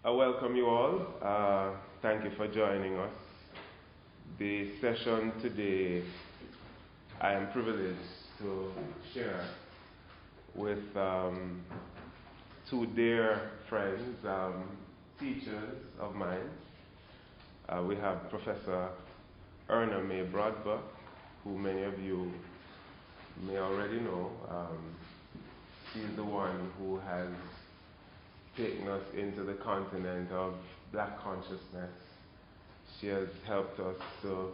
I welcome you all. Thank you for joining us. The session today, I am privileged to share with two dear friends, teachers of mine. We have Professor Erna May Brodber, who many of you may already know. She's the one who has taken us into the continent of black consciousness. She has helped us to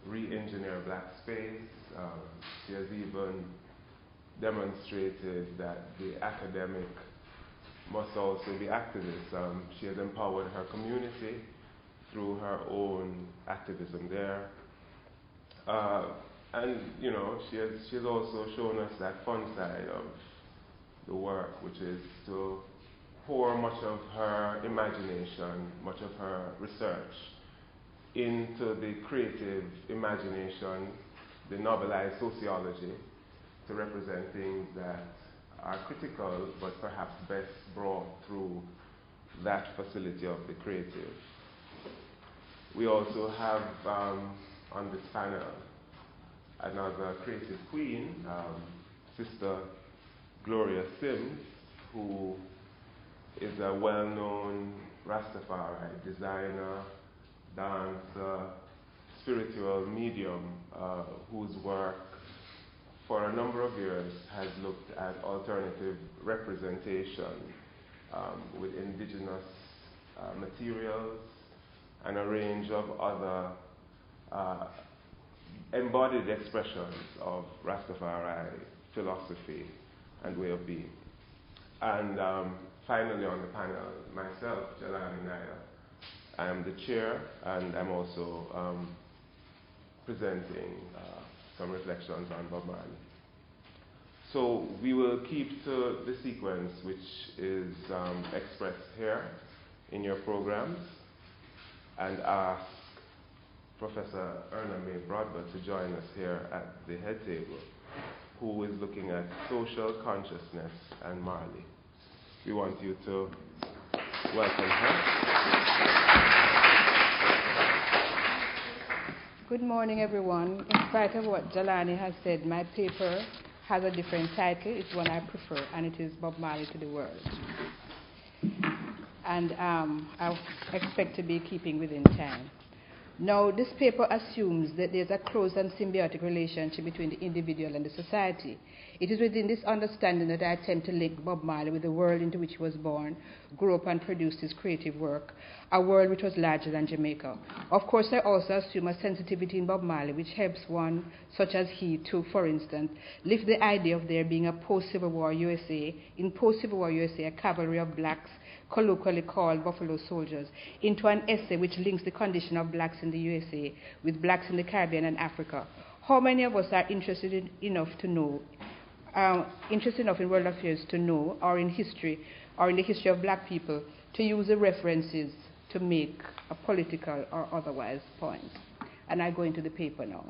re-engineer black space. She has even demonstrated that the academic must also be activist. She has empowered her community through her own activism there. And you know, she has also shown us that fun side of the work, which is to pour much of her imagination, much of her research into the creative imagination, the novelized sociology, to represent things that are critical but perhaps best brought through that facility of the creative. We also have on this panel another creative queen, Sister Gloria Sims, who is a well-known Rastafari designer, dancer, spiritual medium, whose work for a number of years has looked at alternative representation with indigenous materials and a range of other embodied expressions of Rastafari philosophy and way of being. And finally on the panel, myself, Jelani Nair. I am the chair, and I'm also presenting some reflections on Bob Marley. So we will keep to the sequence which is expressed here in your programs, and ask Professor Erna May Brodber to join us here at the head table, who is looking at social consciousness and Marley. We want you to welcome her. Good morning, everyone. In spite of what Jelani has said, my paper has a different title. It's one I prefer, and it is Bob Marley to the World. And I expect to be keeping within time. Now, this paper assumes that there's a close and symbiotic relationship between the individual and the society. It is within this understanding that I attempt to link Bob Marley with the world into which he was born, grew up and produced his creative work, a world which was larger than Jamaica. Of course, I also assume a sensitivity in Bob Marley which helps one, such as he, to, for instance, lift the idea of there being a post-Civil War USA, in post-Civil War USA, a cavalry of blacks, colloquially called Buffalo Soldiers, into an essay which links the condition of blacks in the USA with blacks in the Caribbean and Africa. How many of us are interested enough in world affairs to know, or in history, or in the history of black people, to use the references to make a political or otherwise point? And I go into the paper now.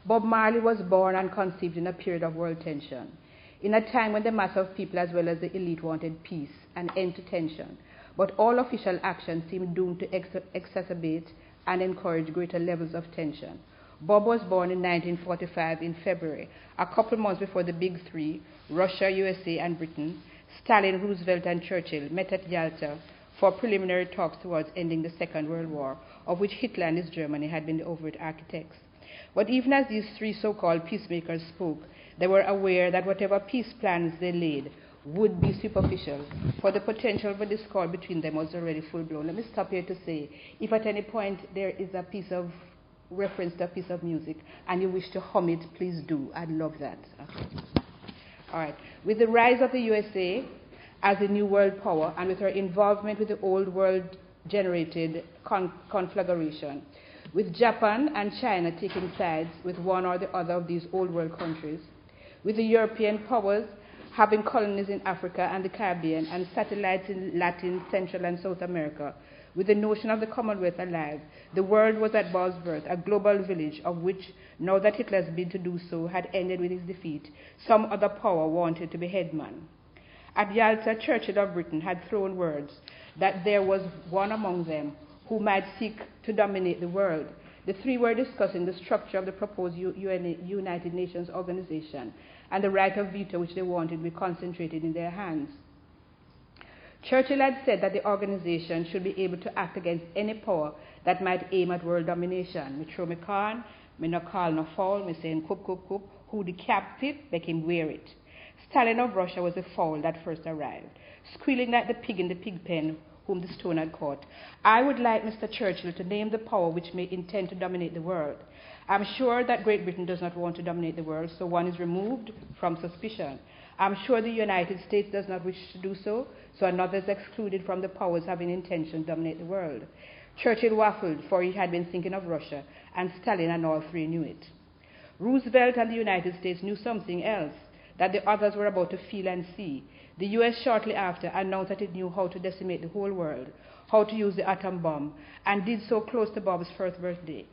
Bob Marley was born and conceived in a period of world tension, in a time when the mass of people as well as the elite wanted peace and end to tension, but all official action seemed doomed to exacerbate and encourage greater levels of tension. Bob was born in 1945 in February, a couple months before the Big Three, Russia, USA, and Britain, Stalin, Roosevelt, and Churchill, met at Yalta for preliminary talks towards ending the Second World War, of which Hitler and his Germany had been the overt architects. But even as these three so-called peacemakers spoke, they were aware that whatever peace plans they laid would be superficial, for the potential for discord between them was already full-blown. Let me stop here to say, if at any point there is a piece of reference to a piece of music and you wish to hum it, please do. I'd love that. Okay. All right. With the rise of the USA as a new world power, and with her involvement with the old world-generated conflagration, with Japan and China taking sides with one or the other of these old world countries, with the European powers having colonies in Africa and the Caribbean and satellites in Latin, Central, and South America, with the notion of the Commonwealth alive, the world was at Bob's birth, a global village of which, now that Hitler's bid to do so had ended with his defeat, some other power wanted to be headman. At Yalta, Churchill of Britain had thrown words that there was one among them who might seek to dominate the world. The three were discussing the structure of the proposed United Nations organization and the right of veto which they wanted to be concentrated in their hands. Churchill had said that the organization should be able to act against any power that might aim at world domination. Me throw me can, me no call no foul, me saying coop, coop, coop, who decapped it, make him wear it. Stalin of Russia was the fowl that first arrived, squealing like the pig in the pig pen whom the stone had caught. I would like Mr. Churchill to name the power which may intend to dominate the world. I'm sure that Great Britain does not want to dominate the world, so one is removed from suspicion. I'm sure the United States does not wish to do so, so another is excluded from the powers having intention to dominate the world. Churchill waffled, for he had been thinking of Russia, and Stalin and all three knew it. Roosevelt and the United States knew something else that the others were about to feel and see. The U.S. shortly after announced that it knew how to decimate the whole world, how to use the atom bomb, and did so close to Bob's first birthday.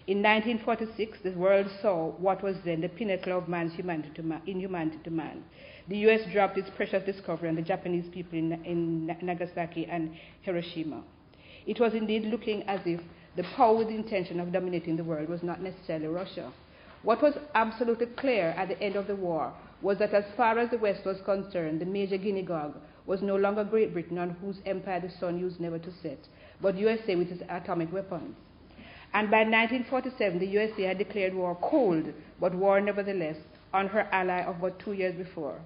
In 1946, the world saw what was then the pinnacle of man's inhumanity to man. The U.S. dropped its precious discovery on the Japanese people in Nagasaki and Hiroshima. It was indeed looking as if the power with the intention of dominating the world was not necessarily Russia. What was absolutely clear at the end of the war was that as far as the West was concerned, the major guinea gog was no longer Great Britain, on whose empire the sun used never to set, but USA with its atomic weapons. And by 1947, the USA had declared war cold, but war nevertheless, on her ally of about 2 years before.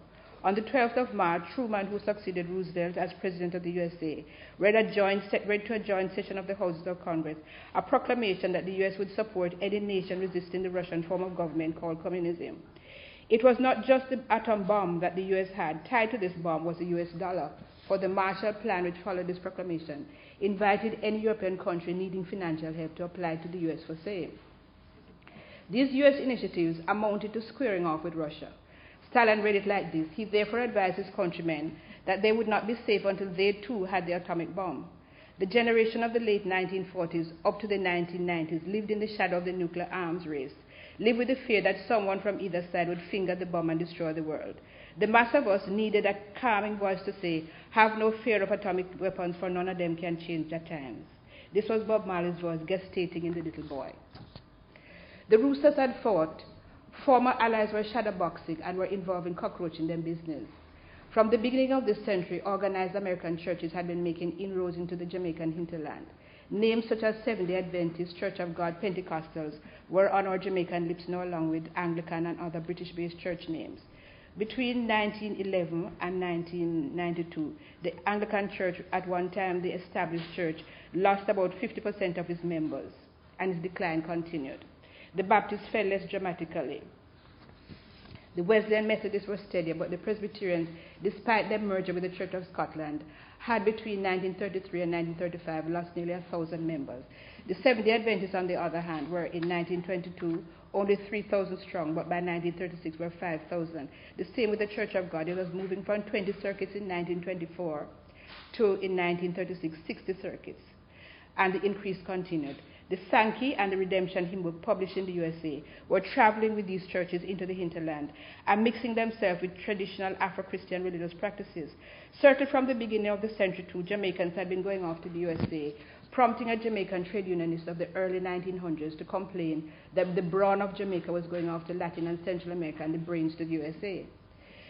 On the 12th of March, Truman, who succeeded Roosevelt as President of the USA, read to a joint session of the Houses of Congress a proclamation that the U.S. would support any nation resisting the Russian form of government called communism. It was not just the atom bomb that the U.S. had. Tied to this bomb was the U.S. dollar, for the Marshall Plan, which followed this proclamation, invited any European country needing financial help to apply to the U.S. for same. These U.S. initiatives amounted to squaring off with Russia. Stalin read it like this. He therefore advised his countrymen that they would not be safe until they too had the atomic bomb. The generation of the late 1940s up to the 1990s lived in the shadow of the nuclear arms race, lived with the fear that someone from either side would finger the bomb and destroy the world. The mass of us needed a calming voice to say, have no fear of atomic weapons, for none of them can change their times. This was Bob Marley's voice gestating in the little boy. The Roosters had fought. Former allies were shadowboxing and were involved in cockroaching their business. From the beginning of this century, organized American churches had been making inroads into the Jamaican hinterland. Names such as Seventh-day Adventists, Church of God, Pentecostals were on our Jamaican lips now, along with Anglican and other British-based church names. Between 1911 and 1992, the Anglican Church, at one time the established church, lost about 50% of its members, and its decline continued. The Baptists fell less dramatically. The Wesleyan Methodists were steadier, but the Presbyterians, despite their merger with the Church of Scotland, had between 1933 and 1935 lost nearly 1,000 members. The Seventh-day Adventists, on the other hand, were in 1922 only 3,000 strong, but by 1936 were 5,000. The same with the Church of God. It was moving from 20 circuits in 1924 to, in 1936, 60 circuits, and the increase continued. The Sankey and the Redemption hymn book published in the USA were traveling with these churches into the hinterland and mixing themselves with traditional Afro-Christian religious practices. Certainly from the beginning of the century too, Jamaicans had been going off to the USA, prompting a Jamaican trade unionist of the early 1900s to complain that the brawn of Jamaica was going off to Latin and Central America and the brains to the USA.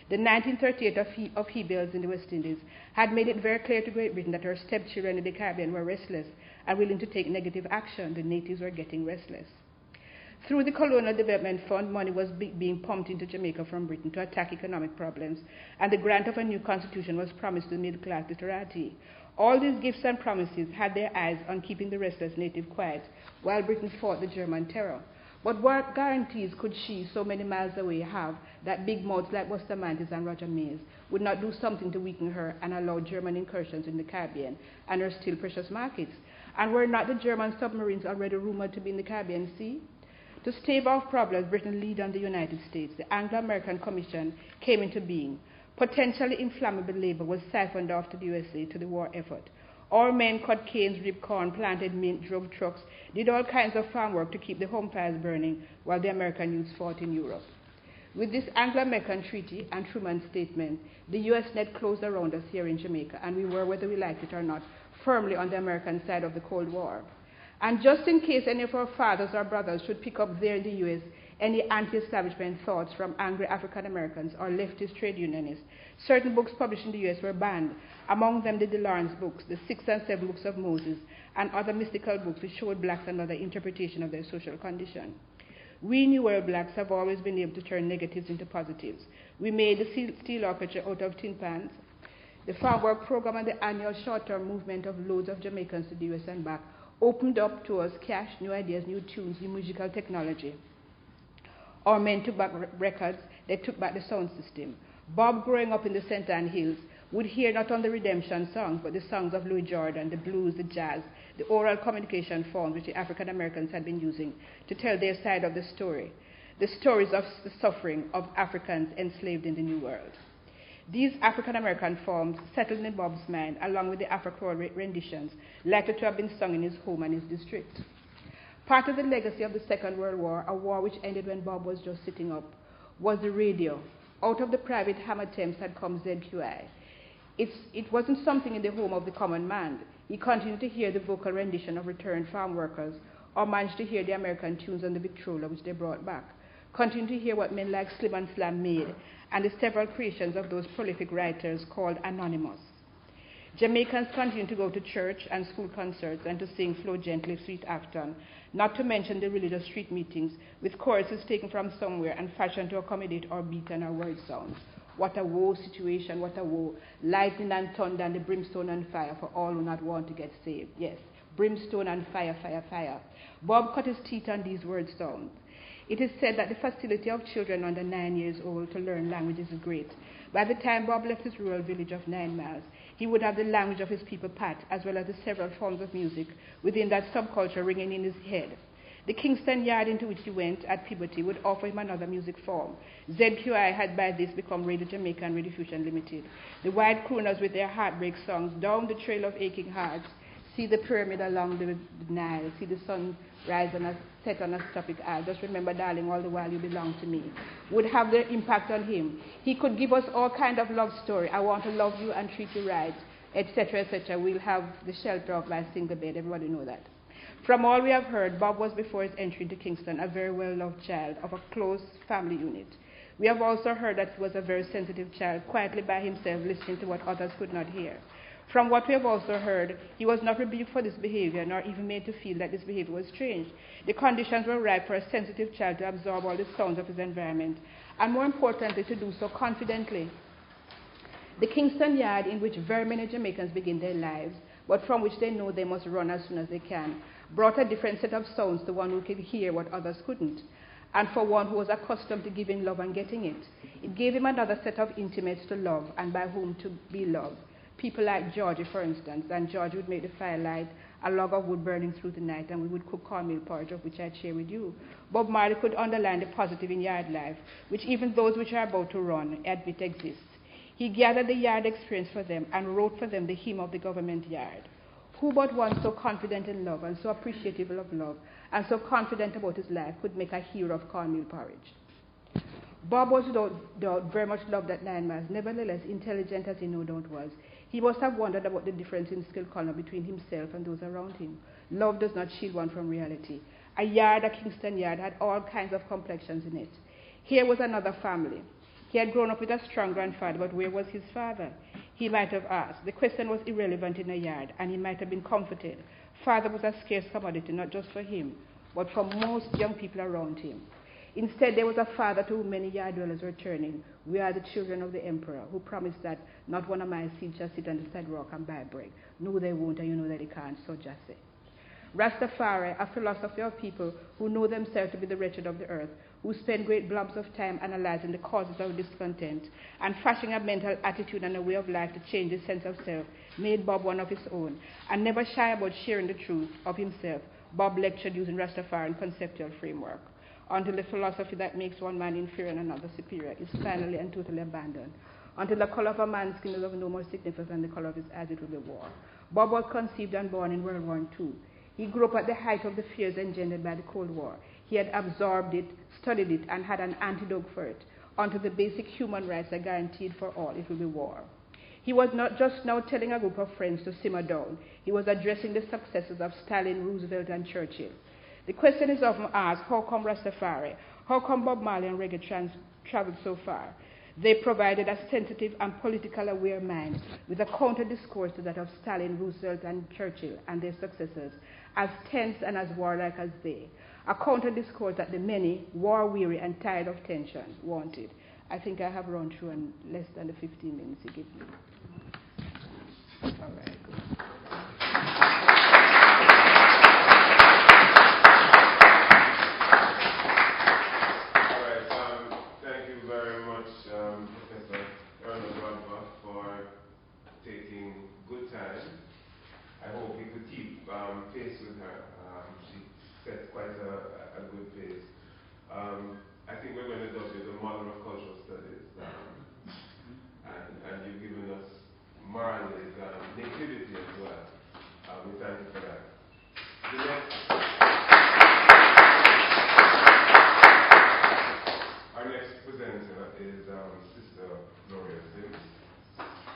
The 1938 upheavals in the West Indies had made it very clear to Great Britain that her stepchildren in the Caribbean were restless and willing to take negative action. The natives were getting restless. Through the Colonial Development Fund, money was being pumped into Jamaica from Britain to attack economic problems, and the grant of a new constitution was promised to the middle-class literati. All these gifts and promises had their eyes on keeping the restless native quiet, while Britain fought the German terror. But what guarantees could she, so many miles away, have that big mouths like Bustamante and Roger Mays would not do something to weaken her and allow German incursions in the Caribbean and her still precious markets? And were not the German submarines already rumored to be in the Caribbean Sea? To stave off problems, Britain leaned on the United States. The Anglo-American Commission came into being. Potentially inflammable labor was siphoned off to the USA to the war effort. All men cut canes, ripped corn, planted mint, drove trucks, did all kinds of farm work to keep the home fires burning while the American youths fought in Europe. With this Anglo-American treaty and Truman's statement, the U.S. net closed around us here in Jamaica, and we were, whether we liked it or not, firmly on the American side of the Cold War. And just in case any of our fathers or brothers should pick up there in the U.S. any anti-establishment thoughts from angry African Americans or leftist trade unionists, certain books published in the U.S. were banned, among them the Lawrence books, the 6 and 7 books of Moses, and other mystical books which showed blacks another interpretation of their social condition. We New World blacks have always been able to turn negatives into positives. We made the steel orchestra out of tin pans. The farm work program and the annual short-term movement of loads of Jamaicans to the U.S. and back opened up to us cash, new ideas, new tunes, new musical technology. Our men took back records, they took back the sound system. Bob, growing up in the St. Ann Hills, would hear not only redemption songs, but the songs of Louis Jordan, the blues, the jazz, the oral communication forms which the African Americans had been using to tell their side of the stories of the suffering of Africans enslaved in the New World. These African American forms settled in Bob's mind, along with the Afro-Creole renditions, likely to have been sung in his home and his district. Part of the legacy of the Second World War, a war which ended when Bob was just sitting up, was the radio. Out of the private ham attempts had come ZQI. It wasn't something in the home of the common man. He continued to hear the vocal rendition of returned farm workers, or managed to hear the American tunes on the Victrola which they brought back. Continued to hear what men like Slim and Slam made, and the several creations of those prolific writers called Anonymous. Jamaicans continued to go to church and school concerts and to sing Flow Gently, Sweet Afton, not to mention the religious street meetings with choruses taken from somewhere and fashioned to accommodate our beat and our word sounds. What a woe situation, what a woe. Lightning and thunder and the brimstone and fire for all who not want to get saved. Yes, brimstone and fire, fire, fire. Bob cut his teeth on these word sounds. It is said that the facility of children under 9 years old to learn languages is great. By the time Bob left his rural village of 9 miles, he would have the language of his people pat, as well as the several forms of music within that subculture ringing in his head. The Kingston yard into which he went at puberty would offer him another music form. ZQI had by this become Radio Jamaica and Radio Fusion Limited. The white crooners with their heartbreak songs, Down the Trail of Aching Hearts, See the Pyramid Along the Nile, See the Sun Rise and Set on a Tropic Isle, Just Remember Darling All the While You Belong to Me, would have the impact on him. He could give us all kind of love story. I want to love you and treat you right, etc., etc. We'll have the shelter of my single bed. Everybody know that. From all we have heard, Bob was before his entry into Kingston a very well-loved child of a close family unit. We have also heard that he was a very sensitive child, quietly by himself, listening to what others could not hear. From what we have also heard, he was not rebuked for this behavior, nor even made to feel that this behavior was strange. The conditions were right for a sensitive child to absorb all the sounds of his environment, and more importantly, to do so confidently. The Kingston yard, in which very many Jamaicans begin their lives, but from which they know they must run as soon as they can, brought a different set of sounds to one who could hear what others couldn't, and for one who was accustomed to giving love and getting it. It gave him another set of intimates to love and by whom to be loved. People like Georgie, for instance, and George would make the firelight, a log of wood burning through the night, and we would cook cornmeal porridge, of which I'd share with you. Bob Marley could underline the positive in yard life, which even those which are about to run admit exists. He gathered the yard experience for them and wrote for them the hymn of the government yard. Who but one so confident in love and so appreciative of love and so confident about his life could make a hero of cornmeal porridge? Bob was without doubt very much loved at 9 miles. Nevertheless, intelligent as he no doubt was, he must have wondered about the difference in skill color between himself and those around him. Love does not shield one from reality. A yard, a Kingston yard, had all kinds of complexions in it. Here was another family. He had grown up with a strong grandfather, but where was his father? He might have asked. The question was irrelevant in a yard, and he might have been comforted. Father was a scarce commodity, not just for him, but for most young people around him. Instead, there was a father to whom many yard dwellers were turning. We are the children of the emperor, who promised that not one of my seed shall sit on the sidewalk and buy bread. No, they won't, and you know that they can't, so just say. Rastafari, a philosophy of people who know themselves to be the wretched of the earth, who spend great blobs of time analyzing the causes of discontent and fashioning a mental attitude and a way of life to change his sense of self, made Bob one of his own, and never shy about sharing the truth of himself. Bob lectured using Rastafarian conceptual framework, until the philosophy that makes one man inferior and another superior is finally and totally abandoned, until the color of a man's skin is of no more significance than the color of his eyes, it will be war. Bob was conceived and born in World War II. He grew up at the height of the fears engendered by the Cold War. He had absorbed it, studied it, and had an antidote for it. until the basic human rights are guaranteed for all, it will be war. He was not just now telling a group of friends to simmer down. He was addressing the successors of Stalin, Roosevelt, and Churchill. The question is often asked, how come Rastafari? How come Bob Marley and reggae traveled so far? They provided a sensitive and politically aware mind with a counter-discourse to that of Stalin, Roosevelt, and Churchill and their successors, as tense and as warlike as they. A counter-discourse that the many, war-weary and tired of tension, wanted. I think I have run through in less than the 15 minutes you give me. All right, good. Thank you very much, Professor Erna Grandpa, for taking good time. I hope we could keep pace with her. She set quite a good pace. I think we're going to dub you the mother of cultural studies. And you've given us Marley's nativity as well. We thank you for that. The next, our next presenter is Sister Gloria Sims,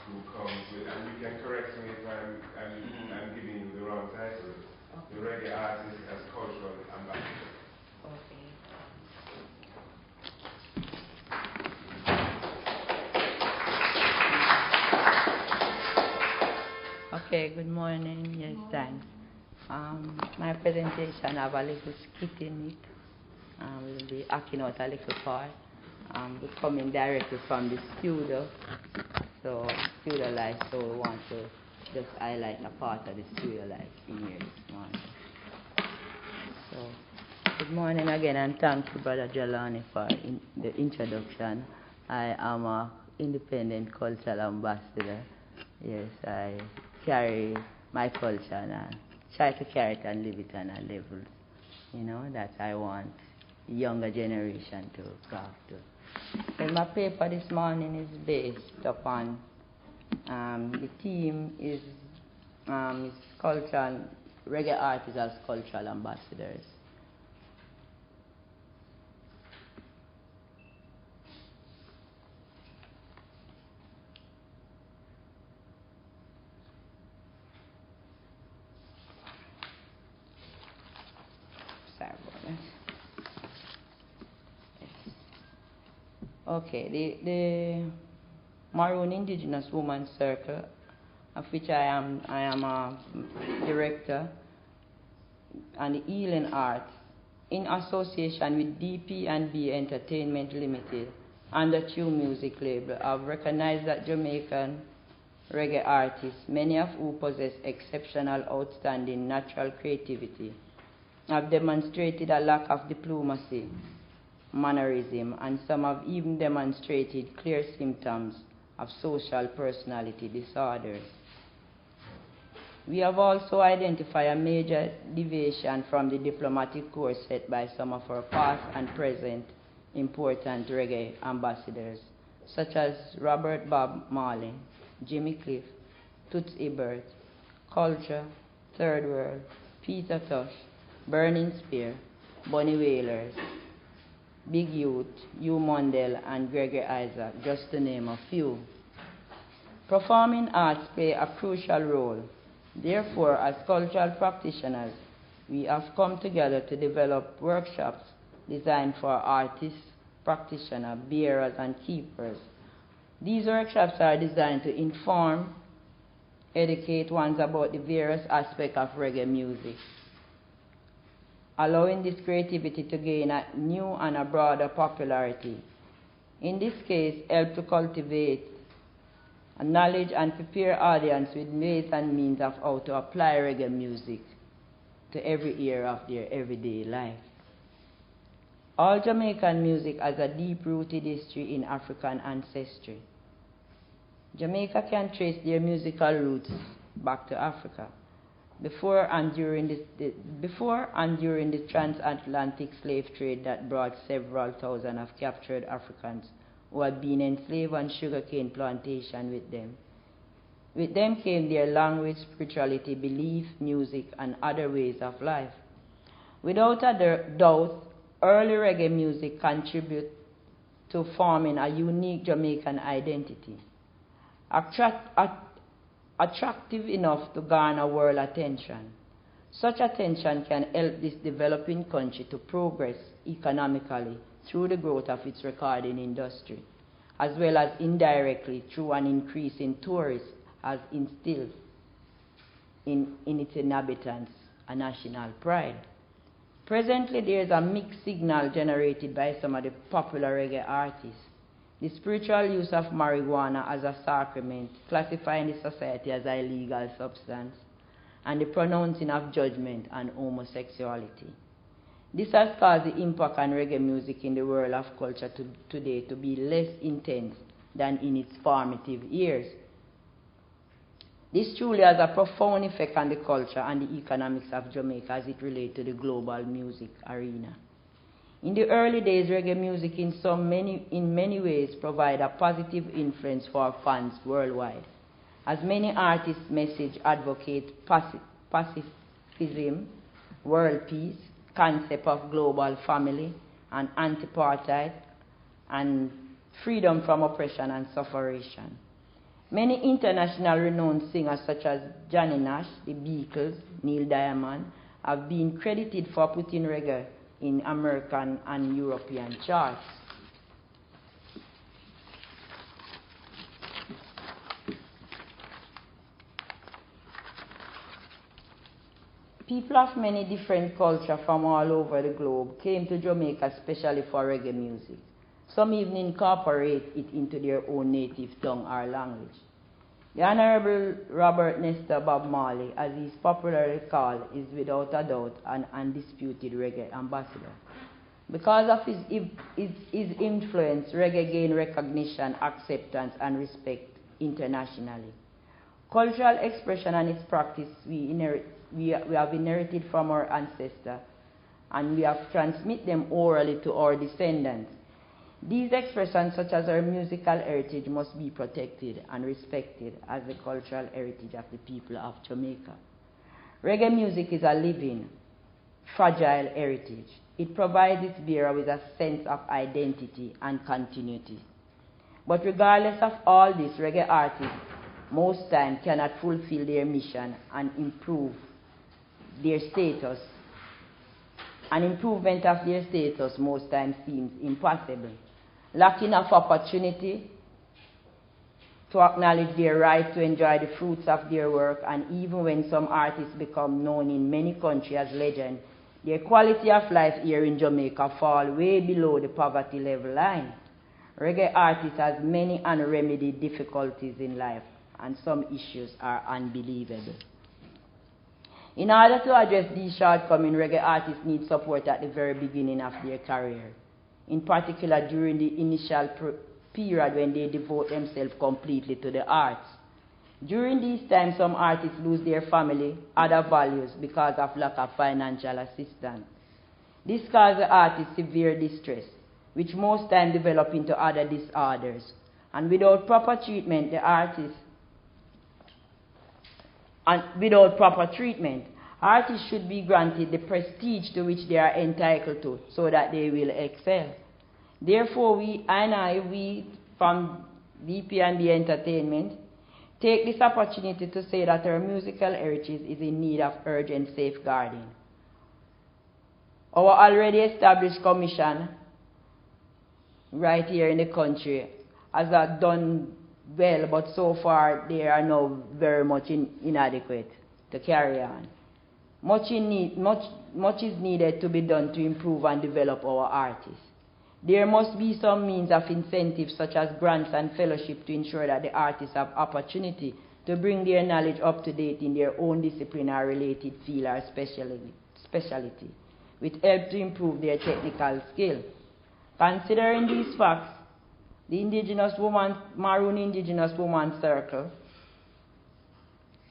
who comes with, and you can correct me if I'm giving you the wrong title, the Reggae Artist as Cultural Ambassador. Okay, good morning. Yes, thanks. My presentation have a little skit in it. We'll be acting out a little part. We're coming directly from the studio. So, studio life, so we want to just highlight a part of the studio life in here this morning. So, good morning again, and thank you, Brother Jelani, for the introduction. I am an independent cultural ambassador. Yes, I carry my culture and try to carry it and live it on a level, that I want the younger generation to grasp to. And my paper this morning is based upon, the theme is cultural, reggae artists as cultural ambassadors. Okay, the Maroon Indigenous Women's Circle, of which I am a director, and the Healing Arts, in association with DP&B Entertainment Limited and the Q Music label, have recognized that Jamaican reggae artists, many of whom possess exceptional, outstanding natural creativity, have demonstrated a lack of diplomacy, mannerism, and some have even demonstrated clear symptoms of social personality disorders. We have also identified a major deviation from the diplomatic course set by some of our past and present important reggae ambassadors, such as Robert Bob Marley, Jimmy Cliff, Toots Hibbert, Culture, Third World, Peter Tosh, Burning Spear, Bunny Whalers, Big Youth, Hugh Mondale, and Gregory Isaac, just to name a few. Performing arts play a crucial role. Therefore, as cultural practitioners, we have come together to develop workshops designed for artists, practitioners, bearers, and keepers. These workshops are designed to inform, educate ones about the various aspects of reggae music, allowing this creativity to gain a new and a broader popularity. In this case, help to cultivate a knowledge and prepare audience with ways and means of how to apply reggae music to every area of their everyday life. All Jamaican music has a deep-rooted history in African ancestry. Jamaica can trace their musical roots back to Africa. Before and during the transatlantic slave trade that brought several thousand of captured Africans who had been enslaved on sugarcane plantation with them. With them came their language, spirituality, belief, music, and other ways of life. Without a doubt, early reggae music contributed to forming a unique Jamaican identity, attractive enough to garner world attention. Such attention can help this developing country to progress economically through the growth of its recording industry, as well as indirectly through an increase in tourists as instilled in its inhabitants a national pride. Presently, there is a mixed signal generated by some of the popular reggae artists. The spiritual use of marijuana as a sacrament, classifying the society as an illegal substance, and the pronouncing of judgment on homosexuality. This has caused the impact on reggae music in the world of culture today to be less intense than in its formative years. This truly has a profound effect on the culture and the economics of Jamaica as it relates to the global music arena. In the early days, reggae music in many ways provide a positive influence for fans worldwide, as many artists' message advocate pacifism, world peace, concept of global family, and anti-apartheid, and freedom from oppression and suffering. Many international renowned singers such as Johnny Nash, the Beatles, Neil Diamond have been credited for putting reggae in American and European charts. People of many different cultures from all over the globe came to Jamaica especially for reggae music. Some even incorporate it into their own native tongue or language. The Honorable Robert Nesta Bob Marley, as he is popularly called, is without a doubt an undisputed reggae ambassador. Because of his influence, reggae gained recognition, acceptance, and respect internationally. Cultural expression and its practice we have inherited from our ancestors, and we have transmitted them orally to our descendants. These expressions, such as our musical heritage, must be protected and respected as the cultural heritage of the people of Jamaica. Reggae music is a living, fragile heritage. It provides its bearer with a sense of identity and continuity. But regardless of all this, reggae artists most times cannot fulfill their mission and improve their status. An improvement of their status most times seems impossible. Lacking of opportunity to acknowledge their right to enjoy the fruits of their work, and even when some artists become known in many countries as legends, their quality of life here in Jamaica fall way below the poverty level line. Reggae artists have many unremedied difficulties in life, and some issues are unbelievable. In order to address these shortcomings, reggae artists need support at the very beginning of their career, in particular during the initial period when they devote themselves completely to the arts. During these times, some artists lose their family, other values because of lack of financial assistance. This causes the artist severe distress, which most times develop into other disorders. And without proper treatment, artists should be granted the prestige to which they are entitled to, so that they will excel. Therefore, we from DP&B Entertainment take this opportunity to say that our musical heritage is in need of urgent safeguarding. Our already established commission right here in the country has done well, but so far they are now very much inadequate to carry on. Much is needed to be done to improve and develop our artists. There must be some means of incentive, such as grants and fellowship, to ensure that the artists have opportunity to bring their knowledge up to date in their own discipline or related field or specialty, with help to improve their technical skill. Considering these facts, the Maroon Indigenous Woman Circle,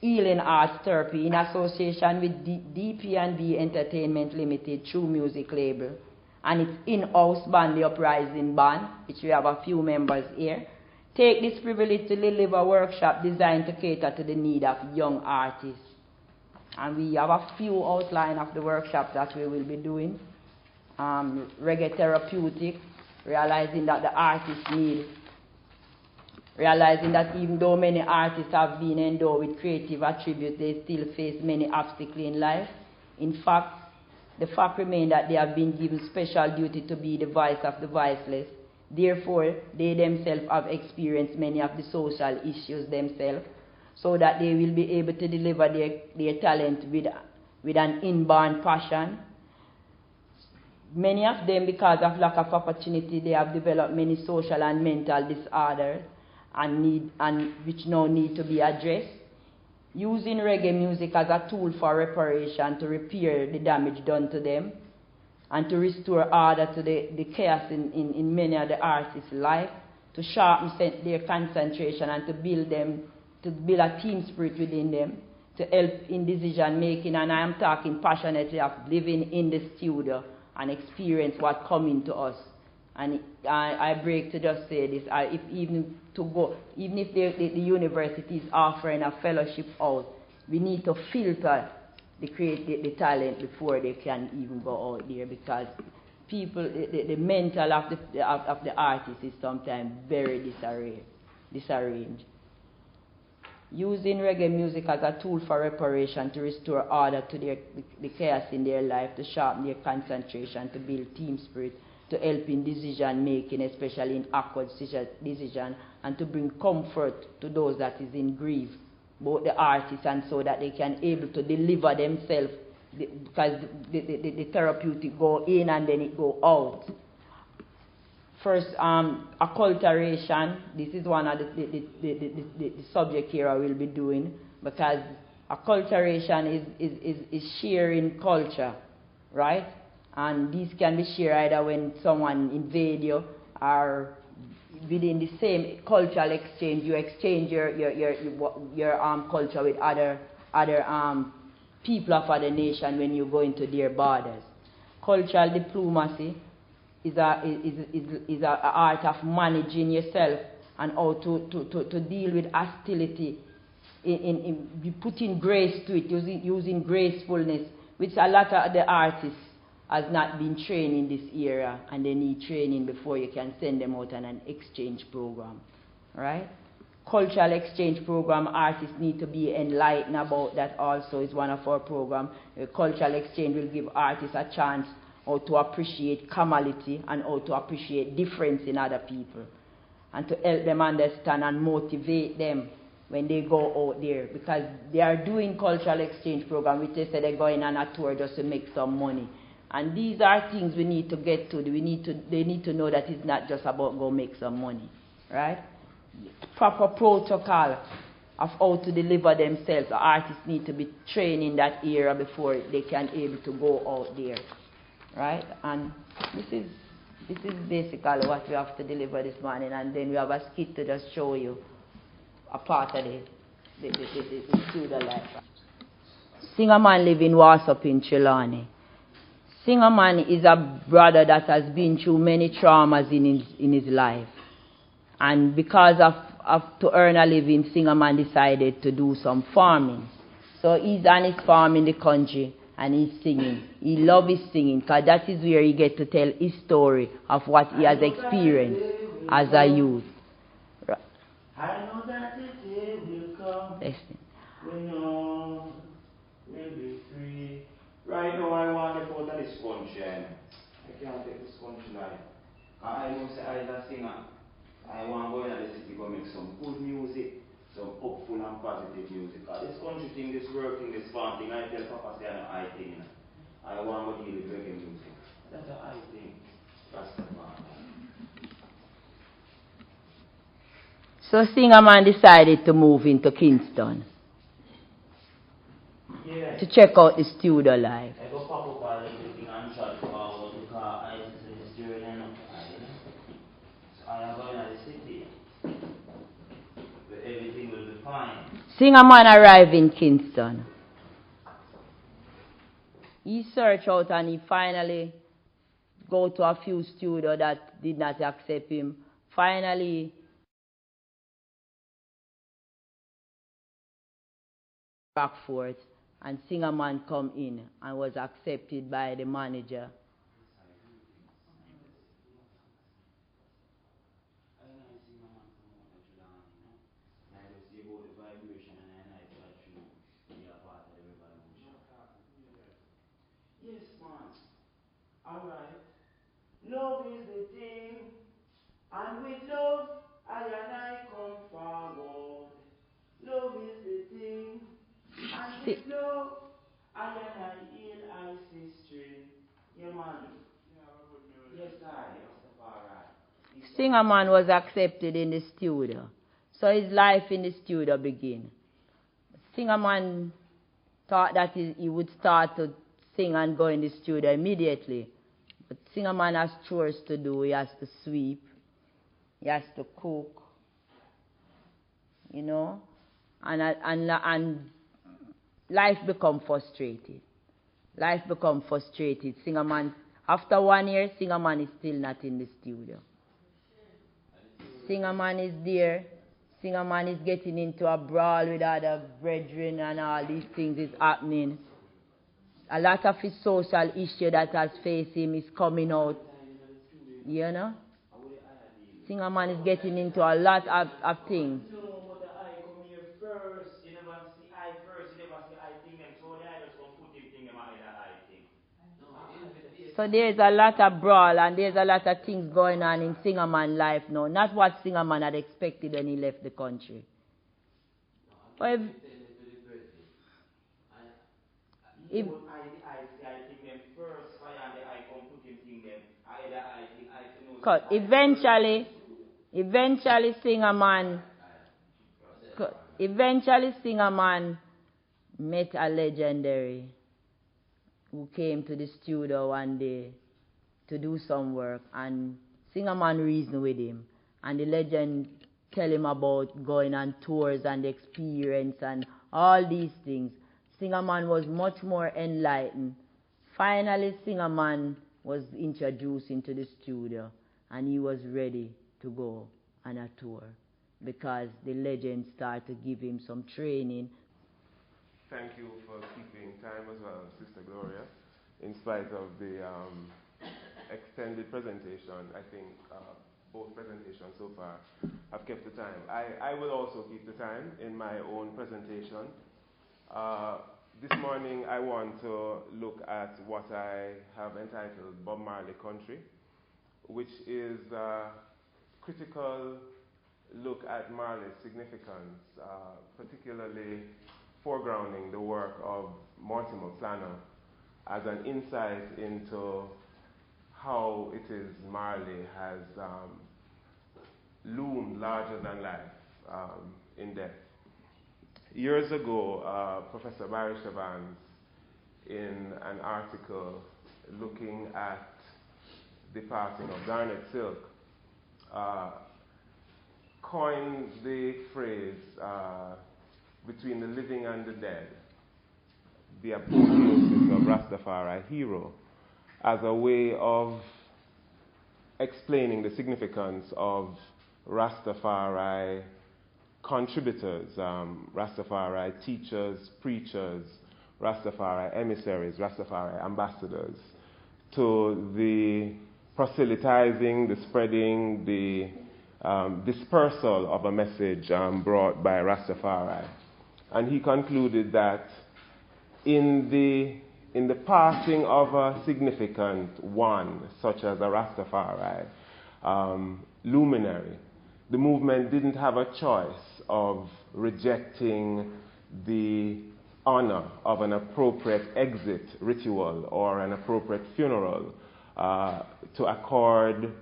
Healing Arts Therapy, in association with DP&B Entertainment Limited, True Music Label, and its in-house band, the Uprising Band, which we have a few members here, take this privilege to deliver a workshop designed to cater to the need of young artists. And we have a few outline of the workshop that we will be doing. Reggae therapeutic, realizing that the artists need, realizing that even though many artists have been endowed with creative attributes, they still face many obstacles in life. In fact, the fact remains that they have been given special duty to be the voice of the voiceless. Therefore, they themselves have experienced many of the social issues themselves, so that they will be able to deliver their talent with an inborn passion. Many of them, because of lack of opportunity, they have developed many social and mental disorders and which now need to be addressed. Using reggae music as a tool for reparation to repair the damage done to them and to restore order to the chaos in many of the artists' life, to sharpen their concentration and to build a team spirit within them, to help in decision making. And I am talking passionately of living in the studio and experience what's coming to us. And I break to just say this: even if the university is offering a fellowship out, we need to filter the talent before they can even go out there, because people, the mental of the artist is sometimes very disarranged. Using reggae music as a tool for reparation to restore order to the chaos in their life, to sharpen their concentration, to build team spirit, to help in decision making, especially in awkward decision, and to bring comfort to those that is in grief, both the artists, and so that they can able to deliver themselves, because the therapeutic go in and then it go out. First, acculturation. This is one of the subject here I will be doing, because acculturation is sharing culture, right? And these can be shared either when someone invade you, or within the same cultural exchange. You exchange your culture with other people of other nation when you go into their borders. Cultural diplomacy is an art of managing yourself and how to deal with hostility, in putting grace to it, using gracefulness, which a lot of the artists has not been trained in this area, and they need training before you can send them out on an exchange program, right? Cultural exchange program, artists need to be enlightened about that also, is one of our programs. Cultural exchange will give artists a chance how to appreciate commonality and how to appreciate difference in other people, and to help them understand and motivate them when they go out there, because they are doing cultural exchange program, which they say they're going on a tour just to make some money. And these are things we need to get to. They need to know that it's not just about go make some money, right? Proper protocol of how to deliver themselves. The artists need to be trained in that area before they can able to go out there, right? And this is basically what we have to deliver this morning. And then we have a skit to just show you a part of the studio life. Singer man live in Wassop in Trelawney. Singer man is a brother that has been through many traumas in his life. And because of to earn a living, Singer man decided to do some farming. So he's on his farm in the country and he's singing. He loves his singing, because that is where he gets to tell his story of what he has experienced as a youth. I know that the day will come when all will be free. Right now I want to go to this country. I can't take this country life. I know say I a singer. I want to go into the city to make some good music, some hopeful and positive music. This country thing, this work thing, this farm thing, I tell Papa say I thing. I want to deal with reggae music. That's the I thing. Rastafari. So Singer man decided to move into Kingston. Yeah. To check out the studio life. I go pop up all everything and chat about because I see this journey and so I am going to the city where everything will be fine. Singer man arrived in Kingston. He searched out and he finally go to a few studios that did not accept him. Finally, Rockford, and Singer man come in and was accepted by the manager. Yes, man. Alright. Love is the thing, and with love, I and I come forward. Love is the thing, and with love, I and I heal I string. Yeah, man. Yes, I, Rastafari. Singer Man was accepted in the studio. So his life in the studio began. Singer Man thought that he would start to sing and go in the studio immediately. But Singer Man has chores to do. He has to sweep. He has to cook. You know? And life become frustrated. Life become frustrated. Singer Man, after 1 year, Singer Man is still not in the studio. Singer Man is there. Singer Man is getting into a brawl with other brethren and all these things is happening. A lot of his social issue that has faced him is coming out. You know? Singer Man is getting into a lot of things. So there's a lot of brawl and there's a lot of things going on in Singer Man's life now. Not what Singer Man had expected when he left the country. But eventually Singer Man met a legendary who came to the studio one day to do some work, and Singer Man reasoned with him, and the legend tell him about going on tours and the experience and all these things. Singer Man was much more enlightened. Finally, Singer Man was introduced into the studio, and he was ready to go on a tour because the legend started to give him some training. Thank you for keeping time as well, Sister Gloria. In spite of the extended presentation, I think both presentations so far have kept the time. I will also keep the time in my own presentation. This morning I want to look at what I have entitled Bob Marley Country, which is a critical look at Marley's significance, particularly foregrounding the work of Mortimer Planner as an insight into how it is Marley has loomed larger than life in death. Years ago, Professor Barry Shavans, in an article looking at the passing of Garnet Silk, coined the phrase between the living and the dead, the apotheosis of Rastafari hero, as a way of explaining the significance of Rastafari contributors, Rastafari teachers, preachers, Rastafari emissaries, Rastafari ambassadors, to the proselytizing, the spreading, the dispersal of a message brought by Rastafari. And he concluded that in the passing of a significant one, such as a Rastafari luminary, the movement didn't have a choice of rejecting the honor of an appropriate exit ritual or an appropriate funeral to accord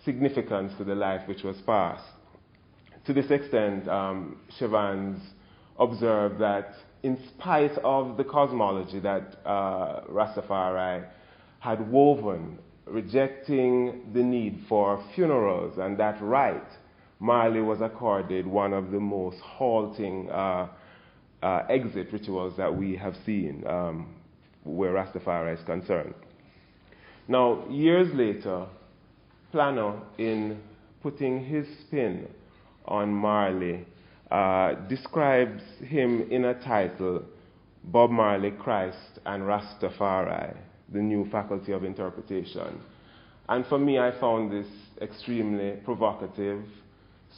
significance to the life which was passed. To this extent, Shavans observed that in spite of the cosmology that Rastafari had woven, rejecting the need for funerals and that rite, Marley was accorded one of the most halting exit rituals that we have seen where Rastafari is concerned. Now, years later, Planner, in putting his spin on Marley, describes him in a title, Bob Marley, Christ and Rastafari, the New Faculty of Interpretation. And for me, I found this extremely provocative.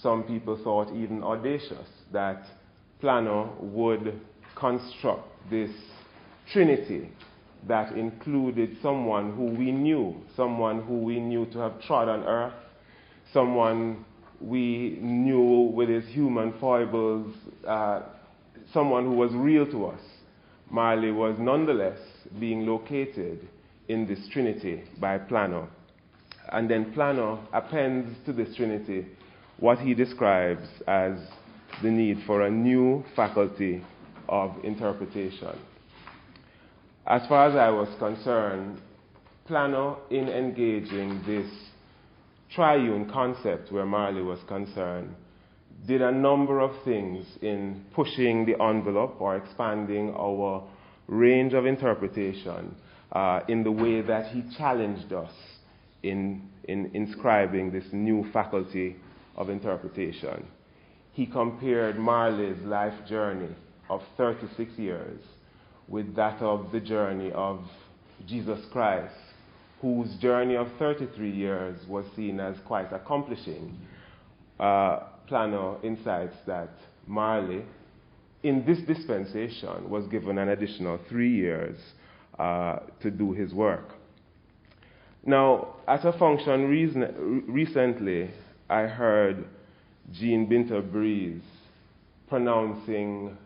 Some people thought even audacious that Planner would construct this trinity that included someone who we knew to have trod on earth, someone we knew with his human foibles, someone who was real to us. Marley was nonetheless being located in this trinity by Plano. And then Plano appends to this trinity what he describes as the need for a new faculty of interpretation. As far as I was concerned, Plano, in engaging this triune concept where Marley was concerned, did a number of things in pushing the envelope or expanding our range of interpretation in the way that he challenged us in inscribing this new faculty of interpretation. He compared Marley's life journey of 36 years with that of the journey of Jesus Christ, whose journey of 33 years was seen as quite accomplishing. Plano incites that Marley, in this dispensation, was given an additional 3 years to do his work. Now, at a function recently, I heard Jean Binta Breeze pronouncing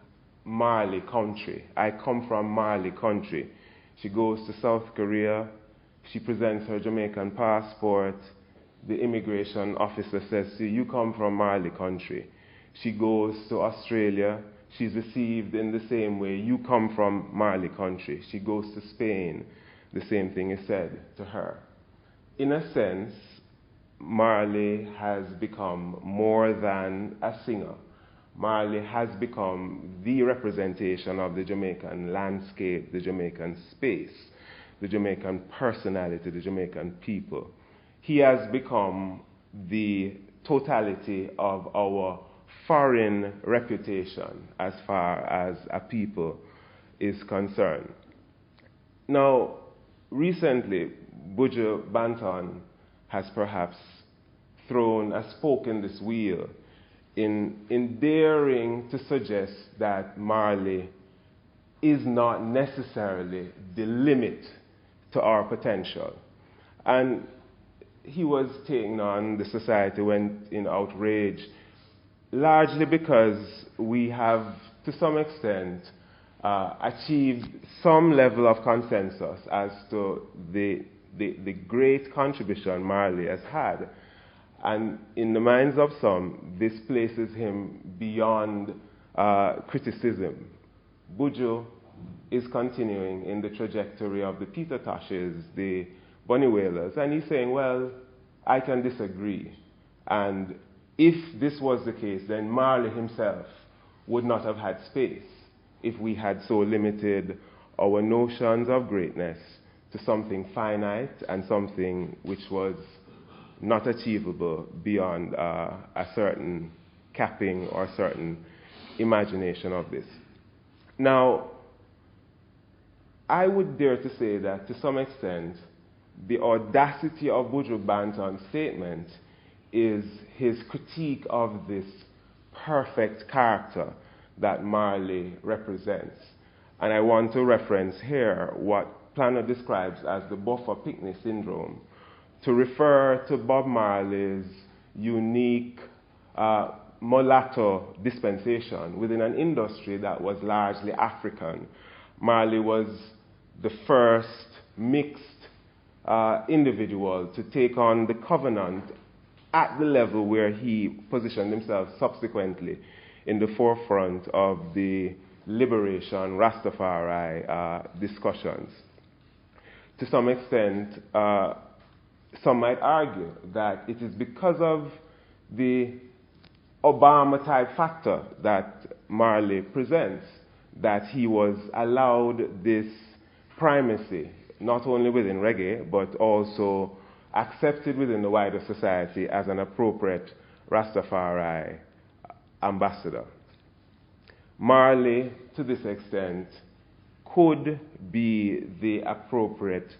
Marley country. I come from Marley country. She goes to South Korea. She presents her Jamaican passport. The immigration officer says, "See, you come from Marley country." She goes to Australia. She's received in the same way. "You come from Marley country." She goes to Spain. The same thing is said to her. In a sense, Marley has become more than a singer. Marley has become the representation of the Jamaican landscape, the Jamaican space, the Jamaican personality, the Jamaican people. He has become the totality of our foreign reputation as far as a people is concerned. Now, recently, Buju Banton has perhaps thrown a spoke in this wheel in daring to suggest that Marley is not necessarily the limit to our potential. And he was taken on, the society went in outrage, largely because we have, to some extent, achieved some level of consensus as to the great contribution Marley has had. And in the minds of some, this places him beyond criticism. Buju is continuing in the trajectory of the Peter Toshes, the Bunny Whalers, and he's saying, well, I can disagree. And if this was the case, then Marley himself would not have had space if we had so limited our notions of greatness to something finite and something which was not achievable beyond a certain capping or certain imagination of this. Now, I would dare to say that to some extent, the audacity of Buju Banton's statement is his critique of this perfect character that Marley represents. And I want to reference here what Plano describes as the Buffer Pickney syndrome, to refer to Bob Marley's unique mulatto dispensation within an industry that was largely African. Marley was the first mixed individual to take on the covenant at the level where he positioned himself subsequently in the forefront of the liberation Rastafari discussions. To some extent, some might argue that it is because of the Obama-type factor that Marley presents that he was allowed this primacy, not only within reggae, but also accepted within the wider society as an appropriate Rastafari ambassador. Marley, to this extent, could be the appropriate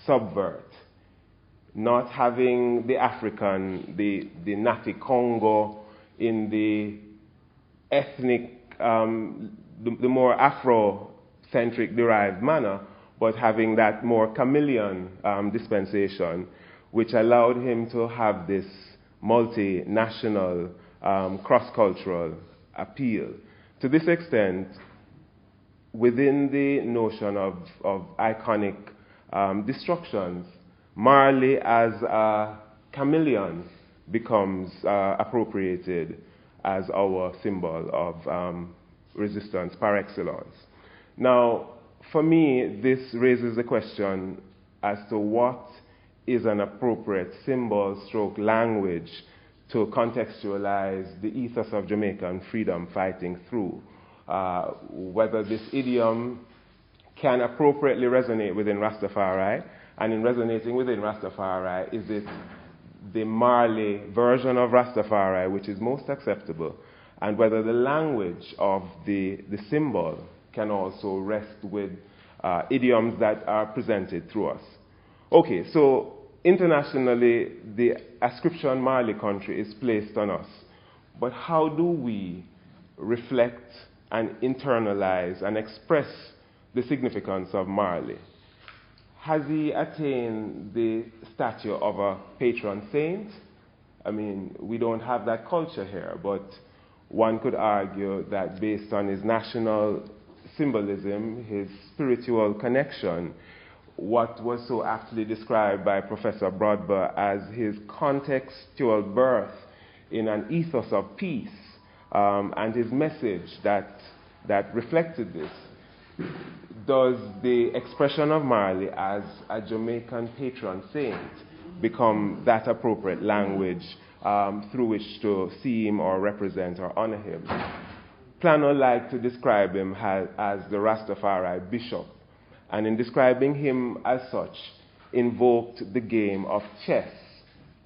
subvert, not having the African, the Nati Congo in the ethnic, the more Afro-centric derived manner, but having that more chameleon dispensation, which allowed him to have this multinational, cross-cultural appeal. To this extent, within the notion of iconic destructions, Marley as a chameleon becomes appropriated as our symbol of resistance par excellence. Now, for me, this raises the question as to what is an appropriate symbol stroke language to contextualize the ethos of Jamaican freedom fighting through. Whether this idiom can appropriately resonate within Rastafari, and in resonating within Rastafari, is it the Marley version of Rastafari which is most acceptable, and whether the language of the symbol can also rest with idioms that are presented through us. Okay, so internationally, the ascription Marley country is placed on us. But how do we reflect and internalize and express the significance of Marley? Has he attained the stature of a patron saint? I mean, we don't have that culture here, but one could argue that based on his national symbolism, his spiritual connection, what was so aptly described by Professor Broadber as his contextual birth in an ethos of peace, and his message that reflected this. Does the expression of Marley as a Jamaican patron saint become that appropriate language through which to see him or represent or honor him? Plano liked to describe him as the Rastafari bishop, and in describing him as such, invoked the game of chess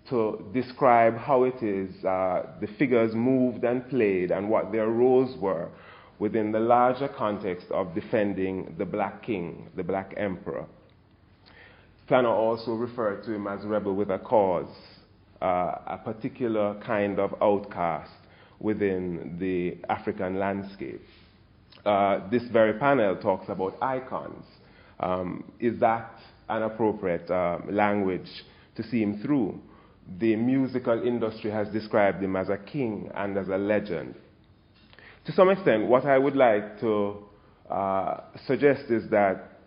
to describe how it is the figures moved and played and what their roles were within the larger context of defending the Black King, the Black Emperor. Plano also referred to him as rebel with a cause, a particular kind of outcast within the African landscape. This very panel talks about icons. Is that an appropriate language to see him through? The musical industry has described him as a king and as a legend. To some extent, what I would like to suggest is that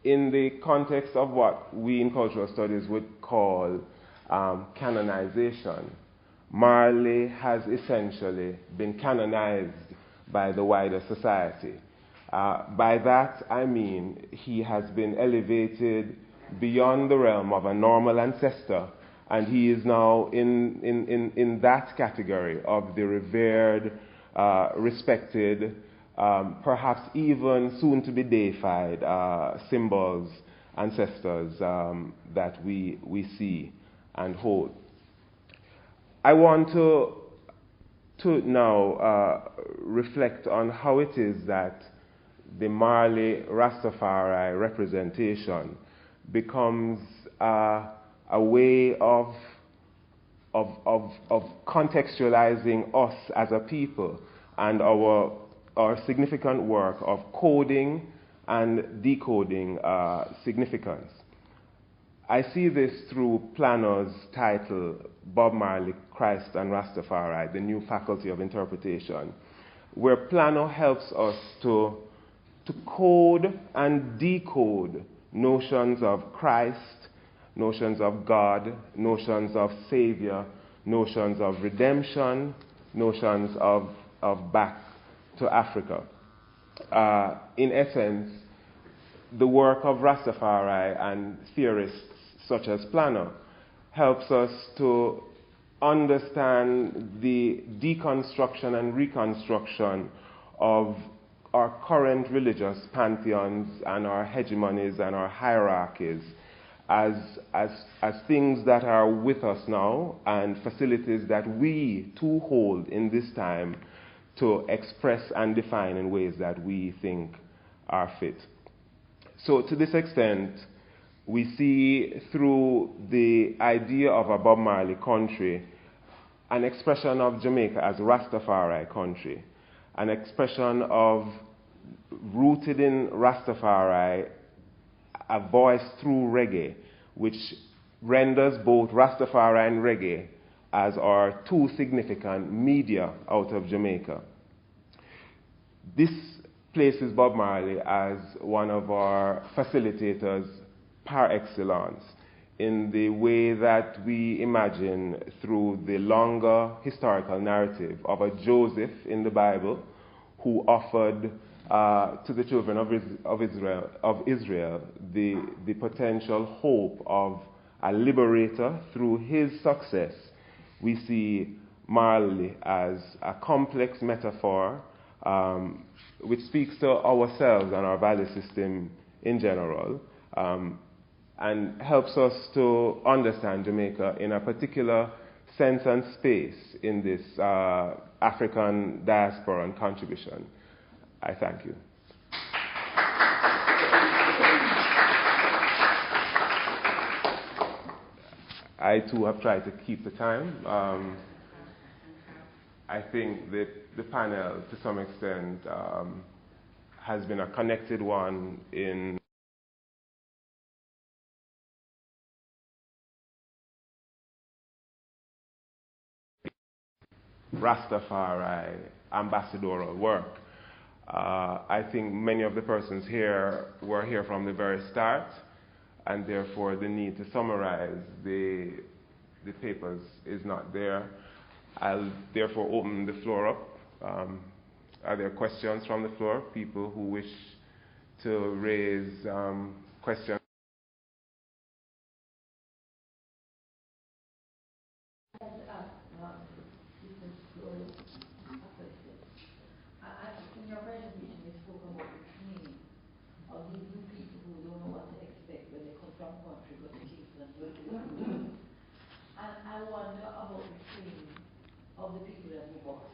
in the context of what we in cultural studies would call canonization, Marley has essentially been canonized by the wider society. By that I mean he has been elevated beyond the realm of a normal ancestor, and he is now in that category of the revered, respected, perhaps even soon to be deified symbols, ancestors that we see and hold. I want to now reflect on how it is that the Marley Rastafari representation becomes a way of contextualizing us as a people and our significant work of coding and decoding significance. I see this through Plano's title, Bob Marley, Christ and Rastafari, the New Faculty of Interpretation, where Plano helps us to code and decode notions of Christ, notions of God, notions of Savior, notions of redemption, notions of back to Africa. In essence, the work of Rastafari and theorists such as Plano helps us to understand the deconstruction and reconstruction of our current religious pantheons and our hegemonies and our hierarchies as things that are with us now and facilities that we too hold in this time to express and define in ways that we think are fit. So to this extent, we see through the idea of a Bob Marley country an expression of Jamaica as Rastafari country, an expression of rooted in Rastafari a voice through reggae, which renders both Rastafari and reggae as our two significant media out of Jamaica. This places Bob Marley as one of our facilitators par excellence in the way that we imagine through the longer historical narrative of a Joseph in the Bible who offered to the children of Israel the potential hope of a liberator through his success. We see Marley as a complex metaphor which speaks to ourselves and our value system in general, and helps us to understand Jamaica in a particular sense and space in this African diaspora and contribution. I thank you. I too have tried to keep the time. I think that the panel, to some extent, has been a connected one in Rastafari ambassadorial work. I think many of the persons here were here from the very start, and therefore the need to summarize the papers is not there. I'll therefore open the floor up. Are there questions from the floor? People who wish to raise questions? In your presentation, you spoke about the training of these new people who don't know what to expect when they come from country, go to Kingston, go to the And I wonder about the training of the people that move us,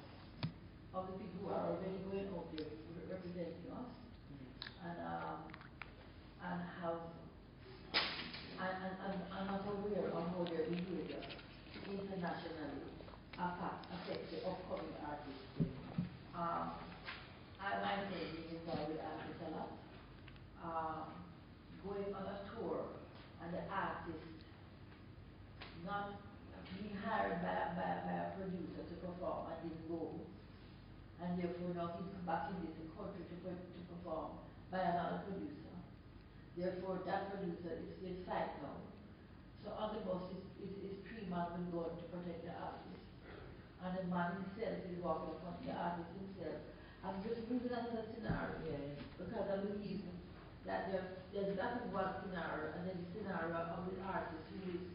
of the people who are already going out there representing us, and have and not aware of how their behavior internationally affects the upcoming artists. I myself being involved with artists a lot, going on a tour and the artist not being hired by a producer to perform and didn't go, and therefore now he's back in this country to perform by another producer. Therefore that producer is still signed now. So on the bus is 3 man will go to protect the artist. And the man himself is walking up on the artist himself. I'm just moving another scenario because I believe that that is one scenario, and then the scenario of the artist who is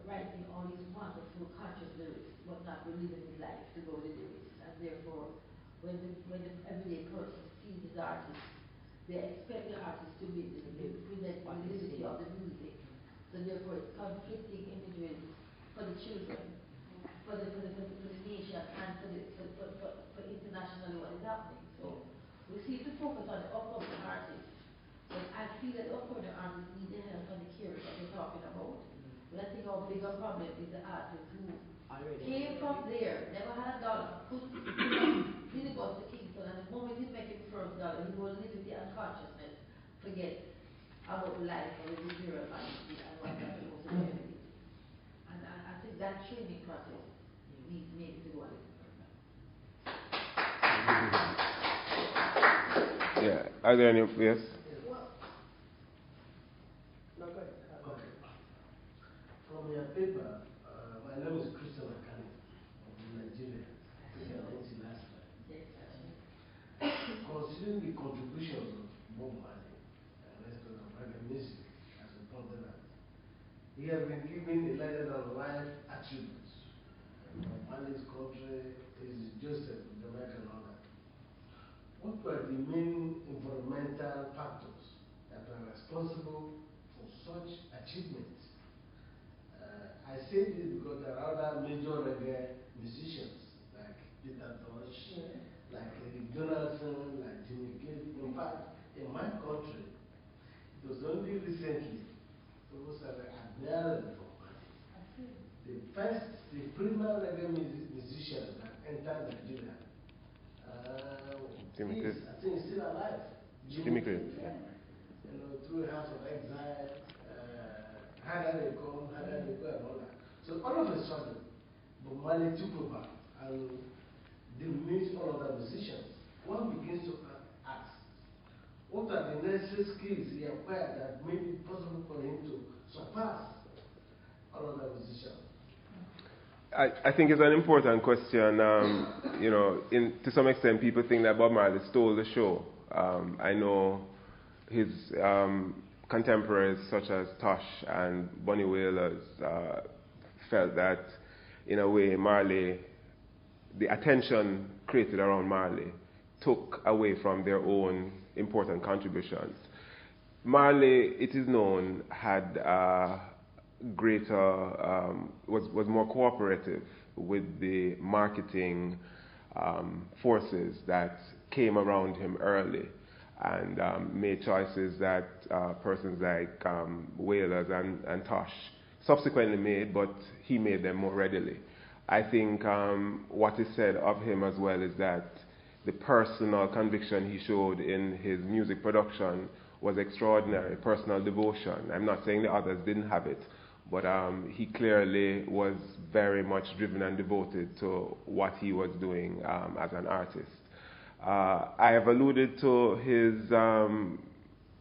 writing all these wonderful conscious lyrics, but not living his life to go with the lyrics. And therefore, when the everyday person sees his artist, they expect the artist to be present the validity of the music. So therefore, it's conflicting images for the children, for the nation, and for internationally what is happening. So we seem to focus on the upcoming artists, but I feel that the upcoming artists need the help and the care that we're talking about. But I think our bigger problem is the artists who came from there, never had a dollar, put in the bus to Kingston, and the moment he make his first dollar, he will live with the unconsciousness, forget about life or the zero honesty and what that's supposed to be. And I think that training process needs maybe to go a little further. Yeah. Are there any? Yes. No, go ahead. Okay. From your paper, my name is Christian Akani from Nigeria. I think I met you last time. Considering the contributions of Bob Marley and the rest of the reggae music, as we pointed out, he has been given a larger-than-life attributes. Bob Marley's country is Joseph, Jamaica, and all that. What were the main environmental factors that were responsible for such achievements? I say this because there are other major reggae musicians like Peter Tosh, like Eric Donaldson, like Jimmy Cliff. In fact, in my country, it was only recently those are admiring for Marley. The premier reggae musician that entered Nigeria, Jimmy Cliff. I think he's still alive. Jimmy Cliff. Yeah. You know, through House of and all that. So all of a sudden, Bob Marley took over and they meet all of the musicians. One begins to ask, what are the necessary skills he acquired that made it possible for him to surpass all of the musicians? I think it's an important question. To some extent, people think that Bob Marley stole the show. I know his contemporaries, such as Tosh and Bunny Whalers, felt that, in a way, Marley, the attention created around Marley, took away from their own important contributions. Marley, it is known, had was more cooperative with the marketing forces that came around him early, and made choices that persons like Whalers and Tosh subsequently made, but he made them more readily. I think what is said of him as well is that the personal conviction he showed in his music production was extraordinary, personal devotion. I'm not saying the others didn't have it, but he clearly was very much driven and devoted to what he was doing as an artist. I have alluded to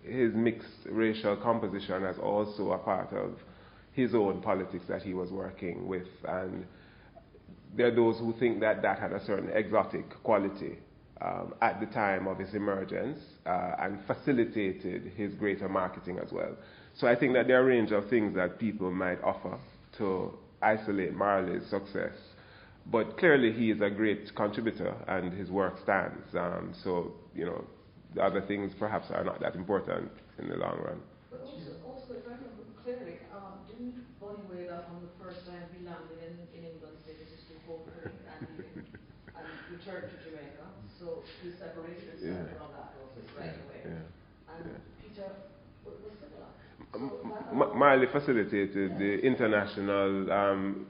his mixed racial composition as also a part of his own politics that he was working with, and there are those who think that that had a certain exotic quality at the time of his emergence and facilitated his greater marketing as well. So I think that there are a range of things that people might offer to isolate Marley's success. But clearly he is a great contributor and his work stands. So, the other things perhaps are not that important in the long run. But also if I remember clearly, didn't Bunny Wailer from the first time he landed in England say this is too cold for him and returned to Jamaica? So he separated himself from that process right away. And Peter was similar. Marley facilitated the international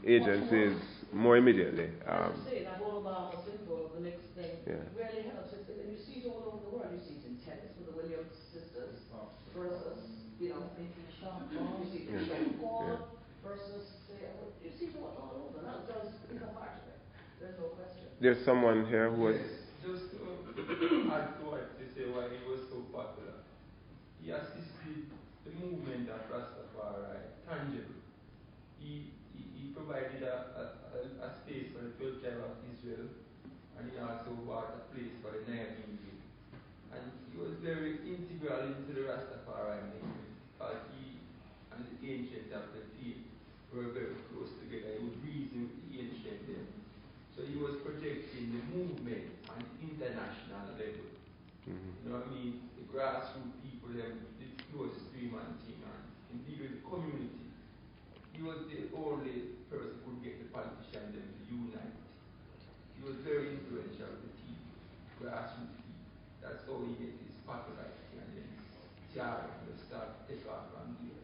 agencies more immediately. That whole Obama symbol, the next thing, really helps. And you see it all over the world. You see it in tennis with the Williams sisters versus, you see it in Sean Paul versus, you see it all over. That does become part of it. There's no question. There's someone here who was... Just to add to what you say, why he was so popular. He assisted the movement of Rastafari tangible. He provided a space for the 12 tribes of Israel, and he also bought a place for the Nile Indian. And he was very integral into the Rastafari movement, because he and the ancient of the field were very close together. He would reason with the ancient them. So he was projecting the movement on the international level. You know what I mean? The grassroots people, them, the closest stream and thing, and indeed with the community. He was the only person who could get the politicians them to unite. He was very influential with the people, grassroots people. That's how he gets his popularity, and then Tiara will start to take off from there.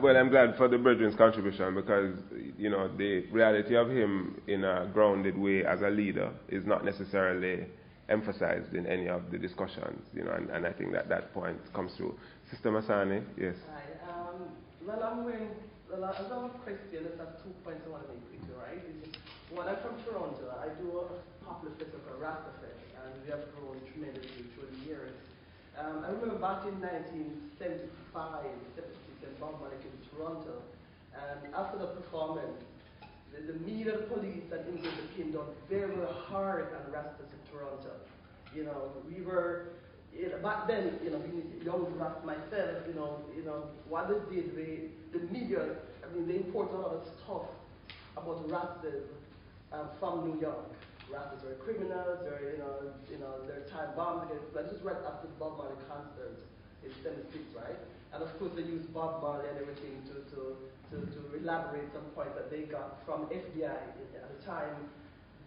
Well, I'm glad for the brethren's contribution, because, the reality of him in a grounded way as a leader is not necessarily emphasized in any of the discussions, and I think that point comes through. Sister Masani, yes. Hi. As I'm a Christian, there's 2 points I want to make quickly, right? One, I'm from Toronto. I do a popular festival called Rastafari, and we have grown tremendously through the years. I remember back in 1975, 76, Bob Marley came to Toronto, and after the performance, the media, the police, and England came down very, very hard on Rastas in Toronto. We were back then, being young Rast myself, what they did, the media, they imported a lot of stuff about Rastas from New York. Rastas were criminals, they're time bombs. That was right after the Bob Marley concert in 76, right? And of course they used Bob Marley and everything to elaborate some points that they got from FBI at the time.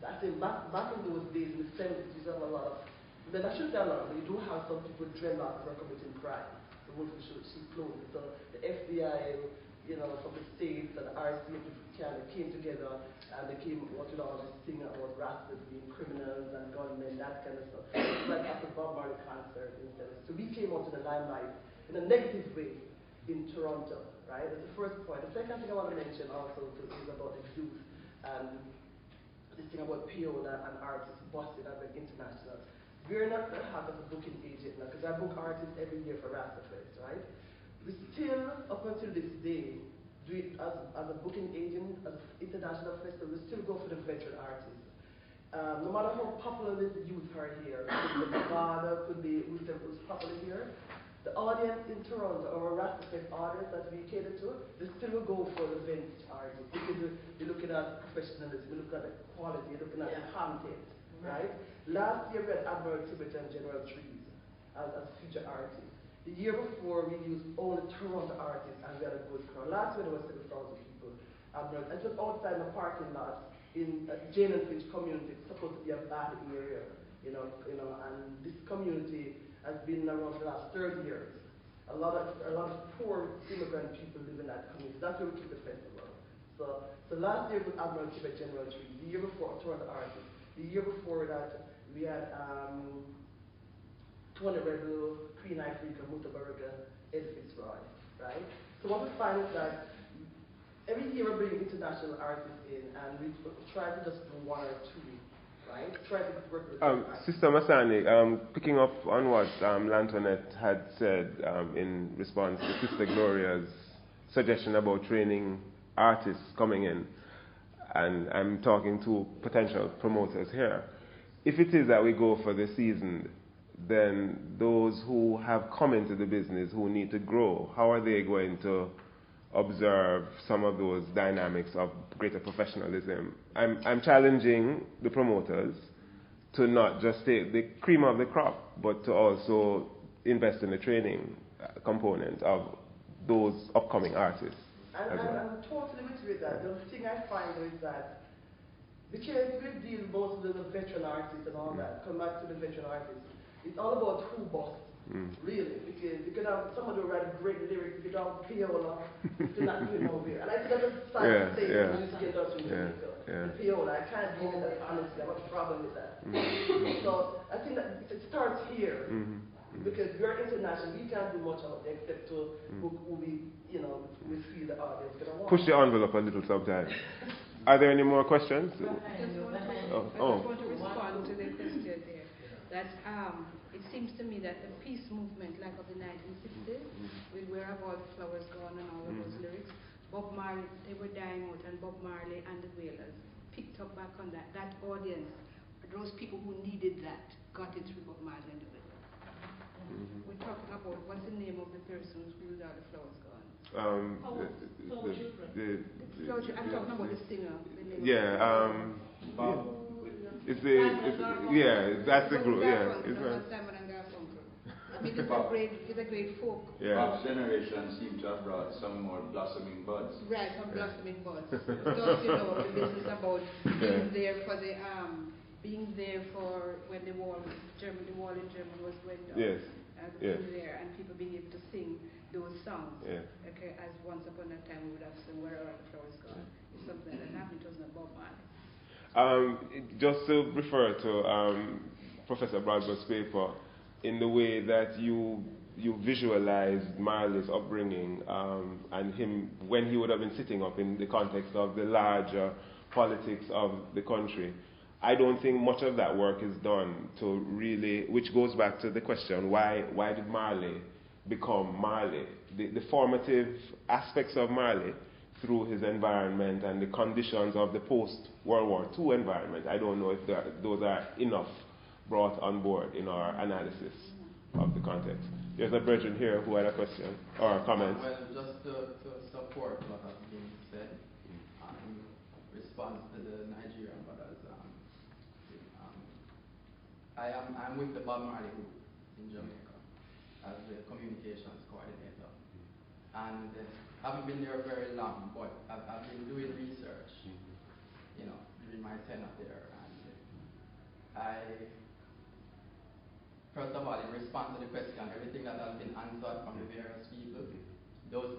I think back in those days, in the 70s, you have a lot of, then I shouldn't say a lot, but you do have some people dreadlocks who are committing crime. The ones who should close. So the FBI, from the States and the RCF kind of came together and they came out with all this thing about Rastas being criminals and gunmen, that kind of stuff. Right after Bob Marley concert in 70s. So we came out to the limelight in a negative way, in Toronto, right? That's the first point. The second thing I want to mention also too is about the youth and this thing about Piola and artists busted as an international. We're not the heart of a booking agent now, because I book artists every year for Rastafari, right? We still, up until this day, do it as a booking agent, as an international festival, we still go for the veteran artists. No matter how popular the youth are here, could be Nevada, could be who's popular here, the audience in Toronto, or a Rastafari audience that we cater to, they still will go for the vintage artists. Because you're looking at professionalism, you're looking at the quality, you're looking at the content, right? Last year we had Admiral Tibbet and General Trees as feature artists. The year before we used only Toronto artists and we had a good crowd. Last year there was 7,000 people. It was outside the parking lot in Jane and Finch community. It's supposed to be a bad area, and this community has been around for the last 30 years. A lot of poor immigrant people live in that community. That's where we keep the festival. So last year was Admiral Tibbet General Trees. The year before, Toronto artists. The year before that, we had Tony Rebel, Queen Ifrica, Mutabaraka, Ed Fitzroy, right? So what we find is that every year we bring international artists in, and we try to just do one or two, right? Try to work with Sister Masani, picking up on what Lantonette had said in response to Sister Gloria's suggestion about training artists coming in, and I'm talking to potential promoters here. If it is that we go for the season, then those who have come into the business, who need to grow, how are they going to observe some of those dynamics of greater professionalism? I'm challenging the promoters to not just take the cream of the crop, but to also invest in the training component of those upcoming artists. I'm totally with that. The thing I find is that because we deal most with the veteran artists and all that, come back to the veteran artists, it's all about who boss, really. Because you could have somebody who write great lyrics, you could have Piola, still not doing nowhere. And I think I just started saying the music industry in Jamaica. The Piola, I can't deal with that, honestly. I have a problem with that. So I think that it starts here. Because we're international, we can't do much out there except to who we, we feel the audience gonna want. Push the envelope a little sometimes. Are there any more questions? I just want to respond to the question there. That it seems to me that the peace movement, like of the 1960s, with Where Have All the Flowers Gone and all of those lyrics, Bob Marley, they were dying out, and Bob Marley and the Wailers picked up back on that. That audience, those people who needed that, got it through Bob Marley and the Wailers. We're talking about, what's the name of the person who's Are the Flowers Gone? I'm talking about the singer. That's the group. Simon and Garfunkel. I mean, it's a great folk. Bob's generation seemed to have brought some more blossoming buds. Right, some blossoming buds. Because the business about being there for the being there for when the wall in Germany was going down. Yes. Being there and people being able to sing those songs. Okay, as once upon a time we would have sung Where Are the Flowers Gone. It's something that happened. It was not Bob Marley. Just to refer to Professor Bradford's paper, in the way that you visualized Marley's upbringing and him when he would have been sitting up in the context of the larger politics of the country, I don't think much of that work is done to really, which goes back to the question, why did Marley become Marley? The formative aspects of Marley through his environment and the conditions of the post-World War II environment, I don't know if those are enough brought on board in our analysis of the context. There's a virgin here who had a question or a comment. Well, just to support what has been said in response to the Nigerian brothers, I'm with the Bob Marley group in Jamaica as the communications coordinator. And I haven't been there very long, but I've been doing research, during my tenure there. And first of all, in response to the question, everything that has been answered from the various people,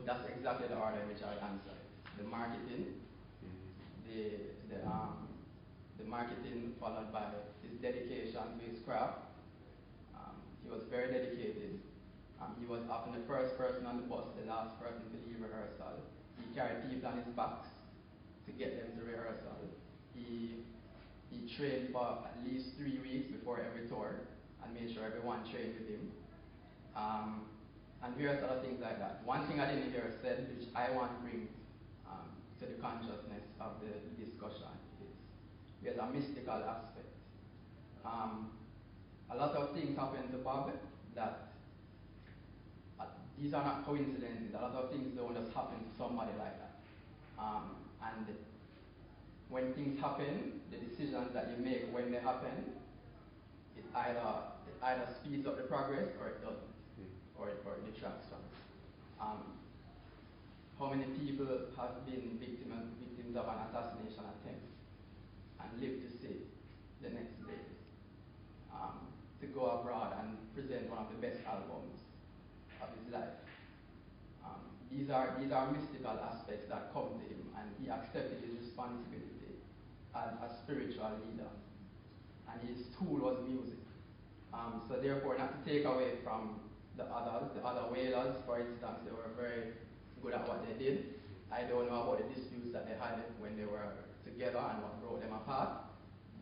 that's exactly the order in which I answered. The marketing, the marketing followed by his dedication to his craft. He was very dedicated, He was often the first person on the bus, the last person to leave rehearsal. He carried people on his back to get them to rehearsal. He trained for at least 3 weeks before every tour and made sure everyone trained with him. And various other things like that. One thing I didn't hear said, which I want to bring to the consciousness of the discussion, is there's a mystical aspect. A lot of things happen to Bob that these are not coincidences. A lot of things don't just happen to somebody like that. And when things happen, the decisions that you make when they happen, it either speeds up the progress or it doesn't, or it detracts from it. How many people have been victims of an assassination attempt and live to see the next day to go abroad and present one of the best albums of his life? These are mystical aspects that come to him, and he accepted his responsibility as a spiritual leader, and his tool was music. So therefore, not to take away from the other whalers, for instance, they were very good at what they did. I don't know about the disputes that they had when they were together and what broke them apart,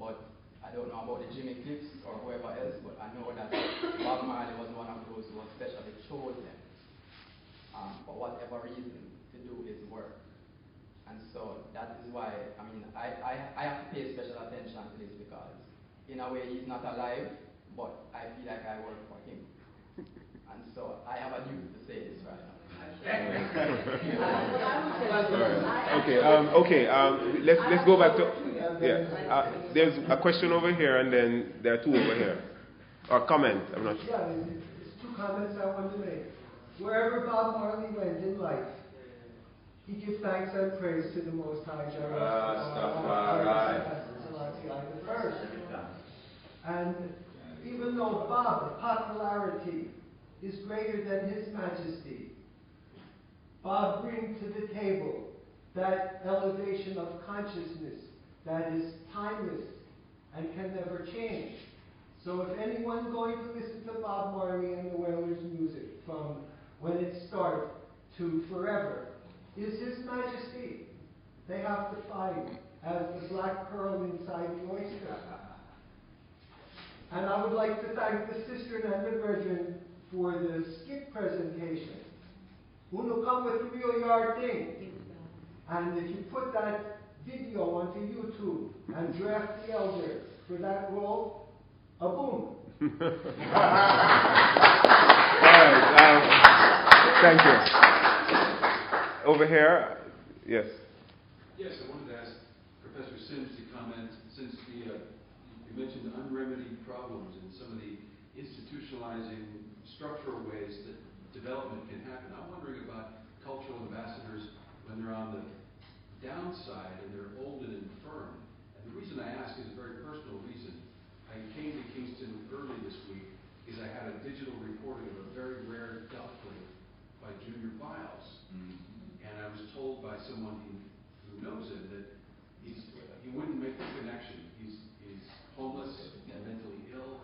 but I don't know about the Jimmy Cliffs or whoever else, but I know that Bob Marley was one of those who was specially chosen for whatever reason to do his work. And so that is why, I have to pay special attention to this, because in a way he's not alive, but I feel like I work for him. And so I have a duty to say this right now. Let's go back to, there's a question over here, and then there are two over here. Or comment, I'm not sure. Yeah, it's 2 comments I want to make. Wherever Bob Marley went in life, he gave thanks and praise to the Most High Rastafari the first. And even though Bob's popularity is greater than His Majesty, Bob brings to the table that elevation of consciousness that is timeless and can never change. So if anyone going to listen to Bob Marley and the Wailers' music from when it started to forever is His Majesty, they have to find as the black pearl inside the oyster. And I would like to thank the sister and the brethren for the skit presentation. Uno come with the real yard thing. And if you put that video onto YouTube and draft the elder for that role, a boom. Thank you. Over here, yes. Yes, I wanted to ask Professor Sims to comment, since you mentioned unremedied problems and some of the institutionalizing structural ways that development can happen. I'm wondering about cultural ambassadors when they're on the downside and they're old and infirm. And the reason I ask is a very personal reason. I came to Kingston early this week because I had a digital recording of a very rare duck plate by Junior Biles. And I was told by someone who knows him that he wouldn't make the connection. He's homeless and mentally ill,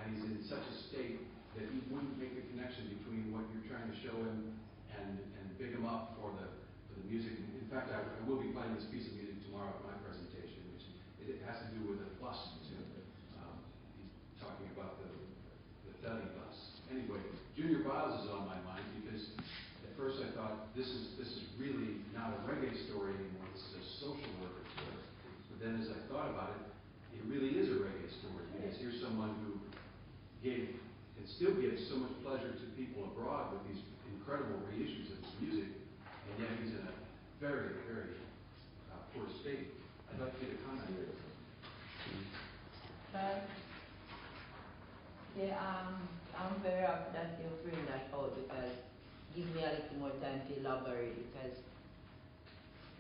and he's in such a state that he wouldn't make the connection between what you're trying to show him and big him up for the music. In fact, I will be playing this piece of music tomorrow at my presentation, which it has to do with a bus too. He's talking about the Duddy bus. Anyway, Junior Biles is on my mind because at first I thought this is really not a reggae story anymore. This is a social worker story. But then as I thought about it, it really is a reggae story, because here's someone who gave and still gives so much pleasure to people abroad with these incredible reissues of his music, and yet he's in a very, very poor state. I'd like to get a comment on this. I'm very happy that you bring that out, because it gives me a little more time to elaborate, because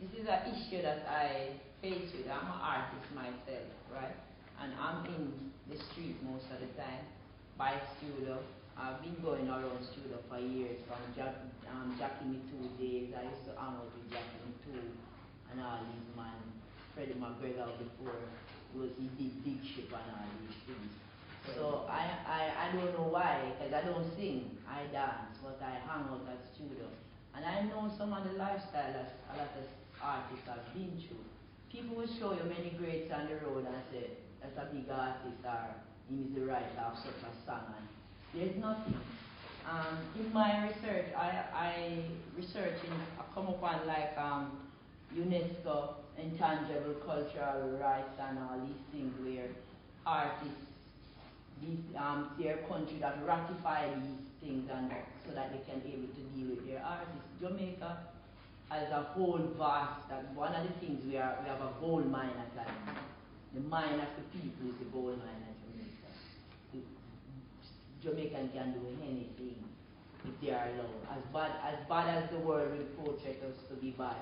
this is an issue that I face with. I'm an artist myself, right? And I'm in the street most of the time, by studio. I've been going around studio for years, from Jackie Me Too days. I used to hang out with Jackie Me Too and all these man, Freddie McGregor before he did Big Ship and all these things. So So I don't know why, because I don't sing, I dance, but I hang out at studio. And I know some of the lifestyle that a lot of artists have been through. People will show you many greats on the road and say, that's a big artist, or he is the writer of such a song. And there's nothing. In my research, I come upon like UNESCO, intangible cultural rights and all these things where artists, their country that ratify these things and so that they can be able to deal with their artists. Jamaica as a whole vast, that one of the things we have a gold mine at times. The mine of the people is the gold mine at Jamaica. The Jamaican can do anything if they are allowed. As bad as the world will portray us to be bad,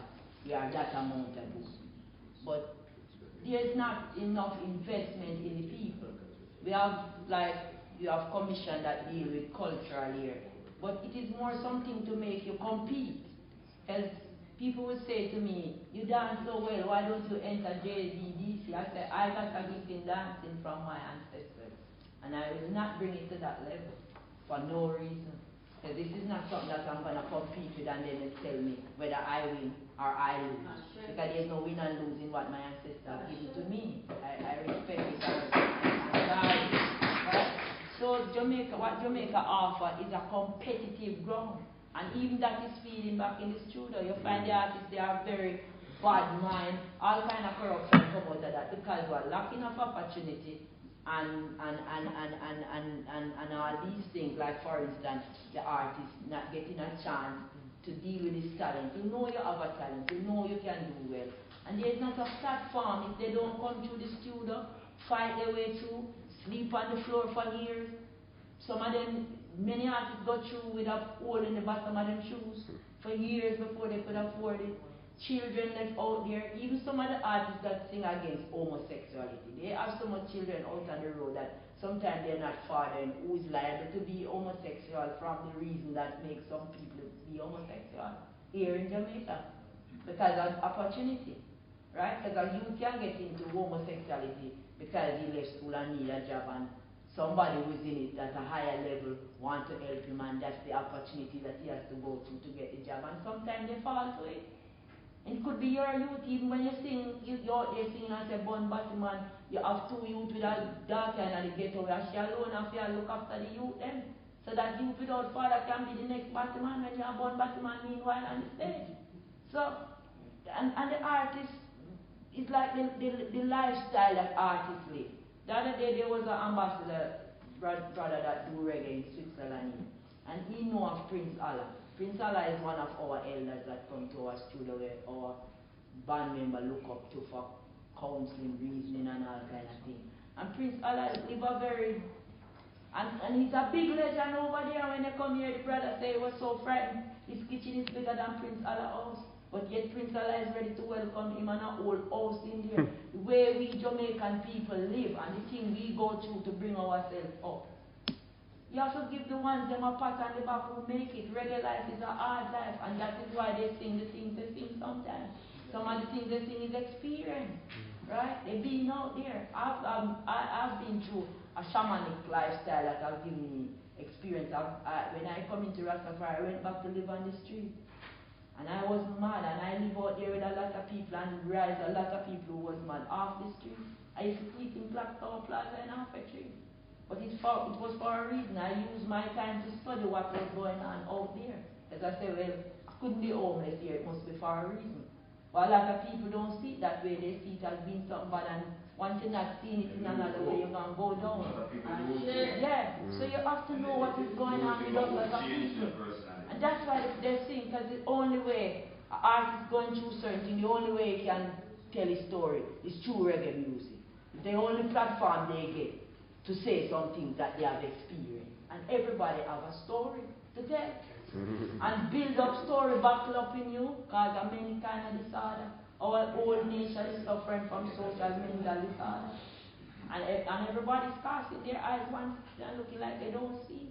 we are that amount of good. But there's not enough investment in the people. We have commission that deal with cultural here, but it is more something to make you compete. Because people would say to me, you dance so well, why don't you enter JZDC? I say, I got a gift in dancing from my ancestors, and I will not bring it to that level for no reason. Because this is not something that I'm going to compete with and then they tell me whether I win or I lose. Because there's no win and lose in what my ancestors give to me. I respect it and guard it. Right? So what Jamaica offers is a competitive ground. And even that is feeding back in the studio. You find the artists, they are very bad mind, all kind of corruption come out of that because we're lacking of opportunity and all these things, like for instance, the artist not getting a chance to deal with his talent, to know you have a talent, to know you can do well. And there's not a platform if they don't come through the studio, fight their way through, sleep on the floor for years. Some of them, many artists got through with a hole in the bottom of their shoes for years before they could afford it. Children left out there, even some of the artists that sing against homosexuality, they have so much children out on the road that sometimes they're not fathering who is liable to be homosexual from the reason that makes some people be homosexual here in Jamaica because of opportunity, right? Because a youth can get into homosexuality because he left school and need a job and somebody who's in it at a higher level want to help him and that's the opportunity that he has to go through to get the job and sometimes they fall to it. It could be your youth, even when you sing, you're out there singing and say, Bon Batman, you have two youth with a daughter and the ghetto where she alone have to look after the youth then. So that youth without father can be the next Batman when you are Bon Batman meanwhile on the stage. So, and the artist is like the lifestyle that artists live. The other day there was an ambassador, brother that do reggae in Switzerland, and he know of Prince Allah. Prince Allah is one of our elders that come to our studio where our band member look up to for counseling, reasoning and all kind of thing. And Prince Allah live a very, and he's a big legend over there. When they come here, the brother say he was so frightened. His kitchen is bigger than Prince Allah's house. But yet Prince Allah is ready to welcome him and a whole house in there. The way we Jamaican people live and the thing we go through to bring ourselves up. You have to give the ones them a pat on the back who make it. Reggae life is a hard life, and that is why they sing the things they sing sometimes. Some of the things they sing is experience, right? They've been out there. I've been through a shamanic lifestyle that has given me experience. When I come into Rastafari, I went back to live on the street. And I was mad, and I live out there with a lot of people and rise a lot of people who was mad off the street. I used to eat in Blacktown Plaza and Half a Tree. But it was for a reason. I used my time to study what was going on out there. As I say, well, I couldn't be homeless here, it must be for a reason. But a lot of people don't see it that way. They see it as being something bad, and once you're not seeing it in another way, you're going to go down. Yeah, so you have to know what is going on with us as a people. And that's why they sing, because the only way an artist is going through certain things, the only way he can tell his story is through reggae music. It's the only platform they get to say something that they have experienced. And everybody have a story to tell. And build up story buckle up in you, cause of many kind of disorder. Our whole nation is suffering from social mental disorder. And everybody's casting their eyes once they're looking like they don't see.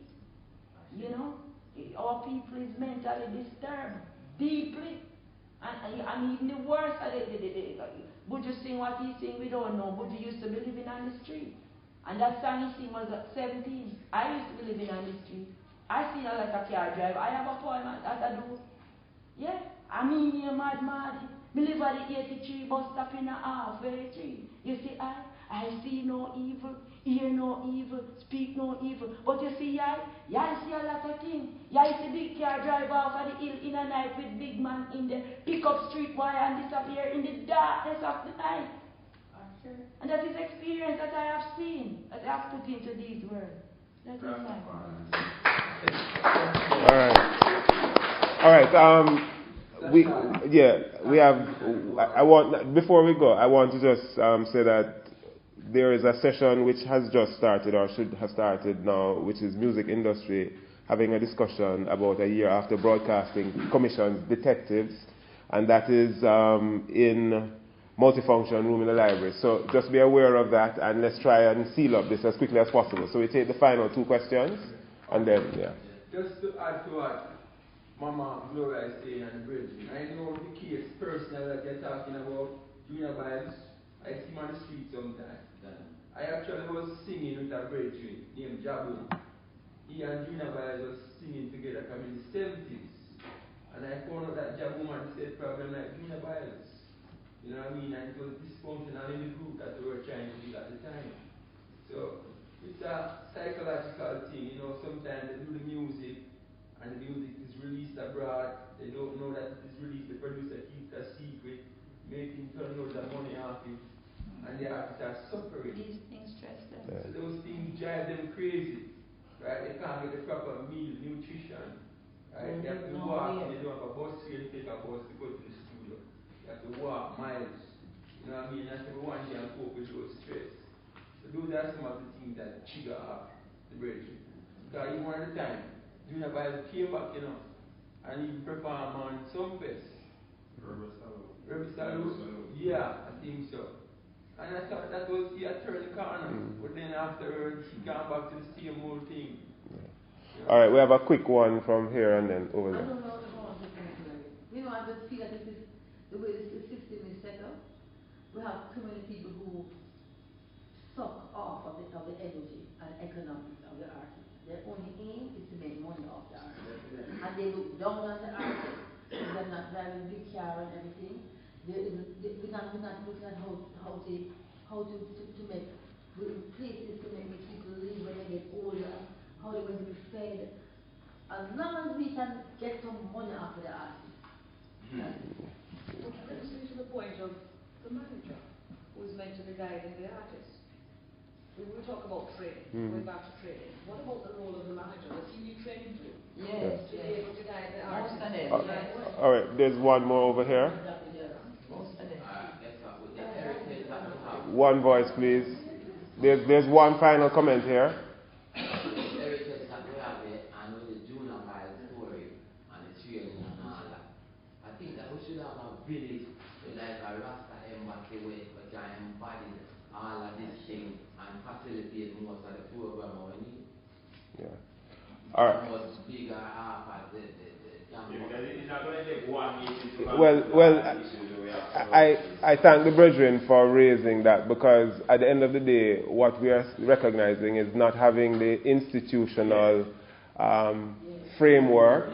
You know? Our people is mentally disturbed deeply. And even the worst of Buju sing what he sing, we don't know. Buju used to be living on the street. And that song he sing was at 17. I used to be living on the street. I seen a lot of car drive. I have a poem that I do. Yeah, I mean here mad. Me live at the 83 bus stop in a halfway tree. You see, I see no evil, hear no evil, speak no evil. But you see, I see a lot of things. I see big car drive off of the hill in a night with big man in the pick up street boy and disappear in the darkness of the night. And that is experience that I have seen, that I have put into these words. That is my point. All right. We have. I want, before we go, I want to just say that there is a session which has just started or should have started now, which is music industry having a discussion about a year after Broadcasting Commission's Detectives, and that is in multifunction room in the library. So just be aware of that, and let's try and seal up this as quickly as possible. So we take the final 2 questions, and then Just to add to what Mama Gloria is saying and the bridging. I know the case personally that you're talking about, Junior Biles. I see him on the street sometimes. I actually was singing with a brethren named Jabu. He and Junior Biles was singing together in the 70s. And I found out that Jabu had the same problem like Junior Biles. You know what I mean? And it was dysfunctional in the group that we were trying to do at the time. So it's a psychological thing, you know, sometimes they do the music and the music is released abroad. They don't know that it is released, the producer keeps a secret, making tons of money off it, and the artists are suffering. These things stress them. So those things drive them crazy, right? They can't get the proper meal, nutrition, right? They have to walk, and they don't have a bus here to take a bus to go to the studio. They have to walk miles, you know what I mean? And everyone can cope with those stress. So those are some of the things that trigger off the brethren. Because even at the time, Junior Bible came back, you know, and he performed on some fest. Rebel Salute? Yeah, I think so. And I thought that was, he had turned the corner. But then afterwards, he came back to the same old thing. Yeah. All right, we have a quick one from here and then over there. I don't know if I want to comment. You know, I just feel that this is the way the system is set up. We have too many people who suck off of the energy and economics of the artist. Their only aim is to make money off the artist. And they look down on the artist. They're not driving big car and everything. We're not looking at how to make places to make people live when they get older, how they're going to be fed. As long as we can get some money off of the artist. Let's move to the point of the manager, who is meant to be guiding the artist. We talk about training, going back to training. What about the role of the manager? Does he need training too? Yes. To be able to guide the artist. All right, there's one more over here. One voice, please. There's one final comment here. I think that we should have a village like a Rasta embassy where we can embody all of these things and facilitate most of the program we need. Yeah. All right. Much bigger half of the because it's not going to take 1 meeting to Well, I thank the brethren for raising that, because at the end of the day, what we are recognizing is not having the institutional framework,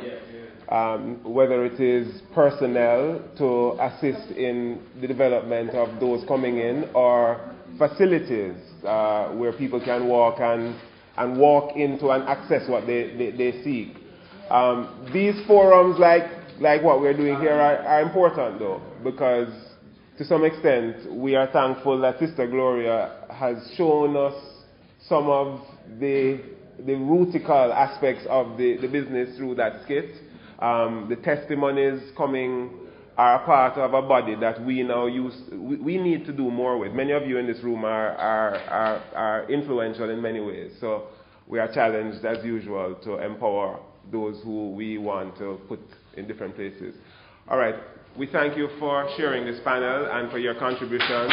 whether it is personnel to assist in the development of those coming in, or facilities where people can walk and walk into and access what they seek. These forums like what we're doing here are important though, because to some extent we are thankful that Sister Gloria has shown us some of the rutical aspects of the business through that skit. The testimonies coming are a part of a body that we now use. We need to do more with. Many of you in this room are influential in many ways, so we are challenged as usual to empower those who we want to put in different places. All right, we thank you for sharing this panel and for your contributions.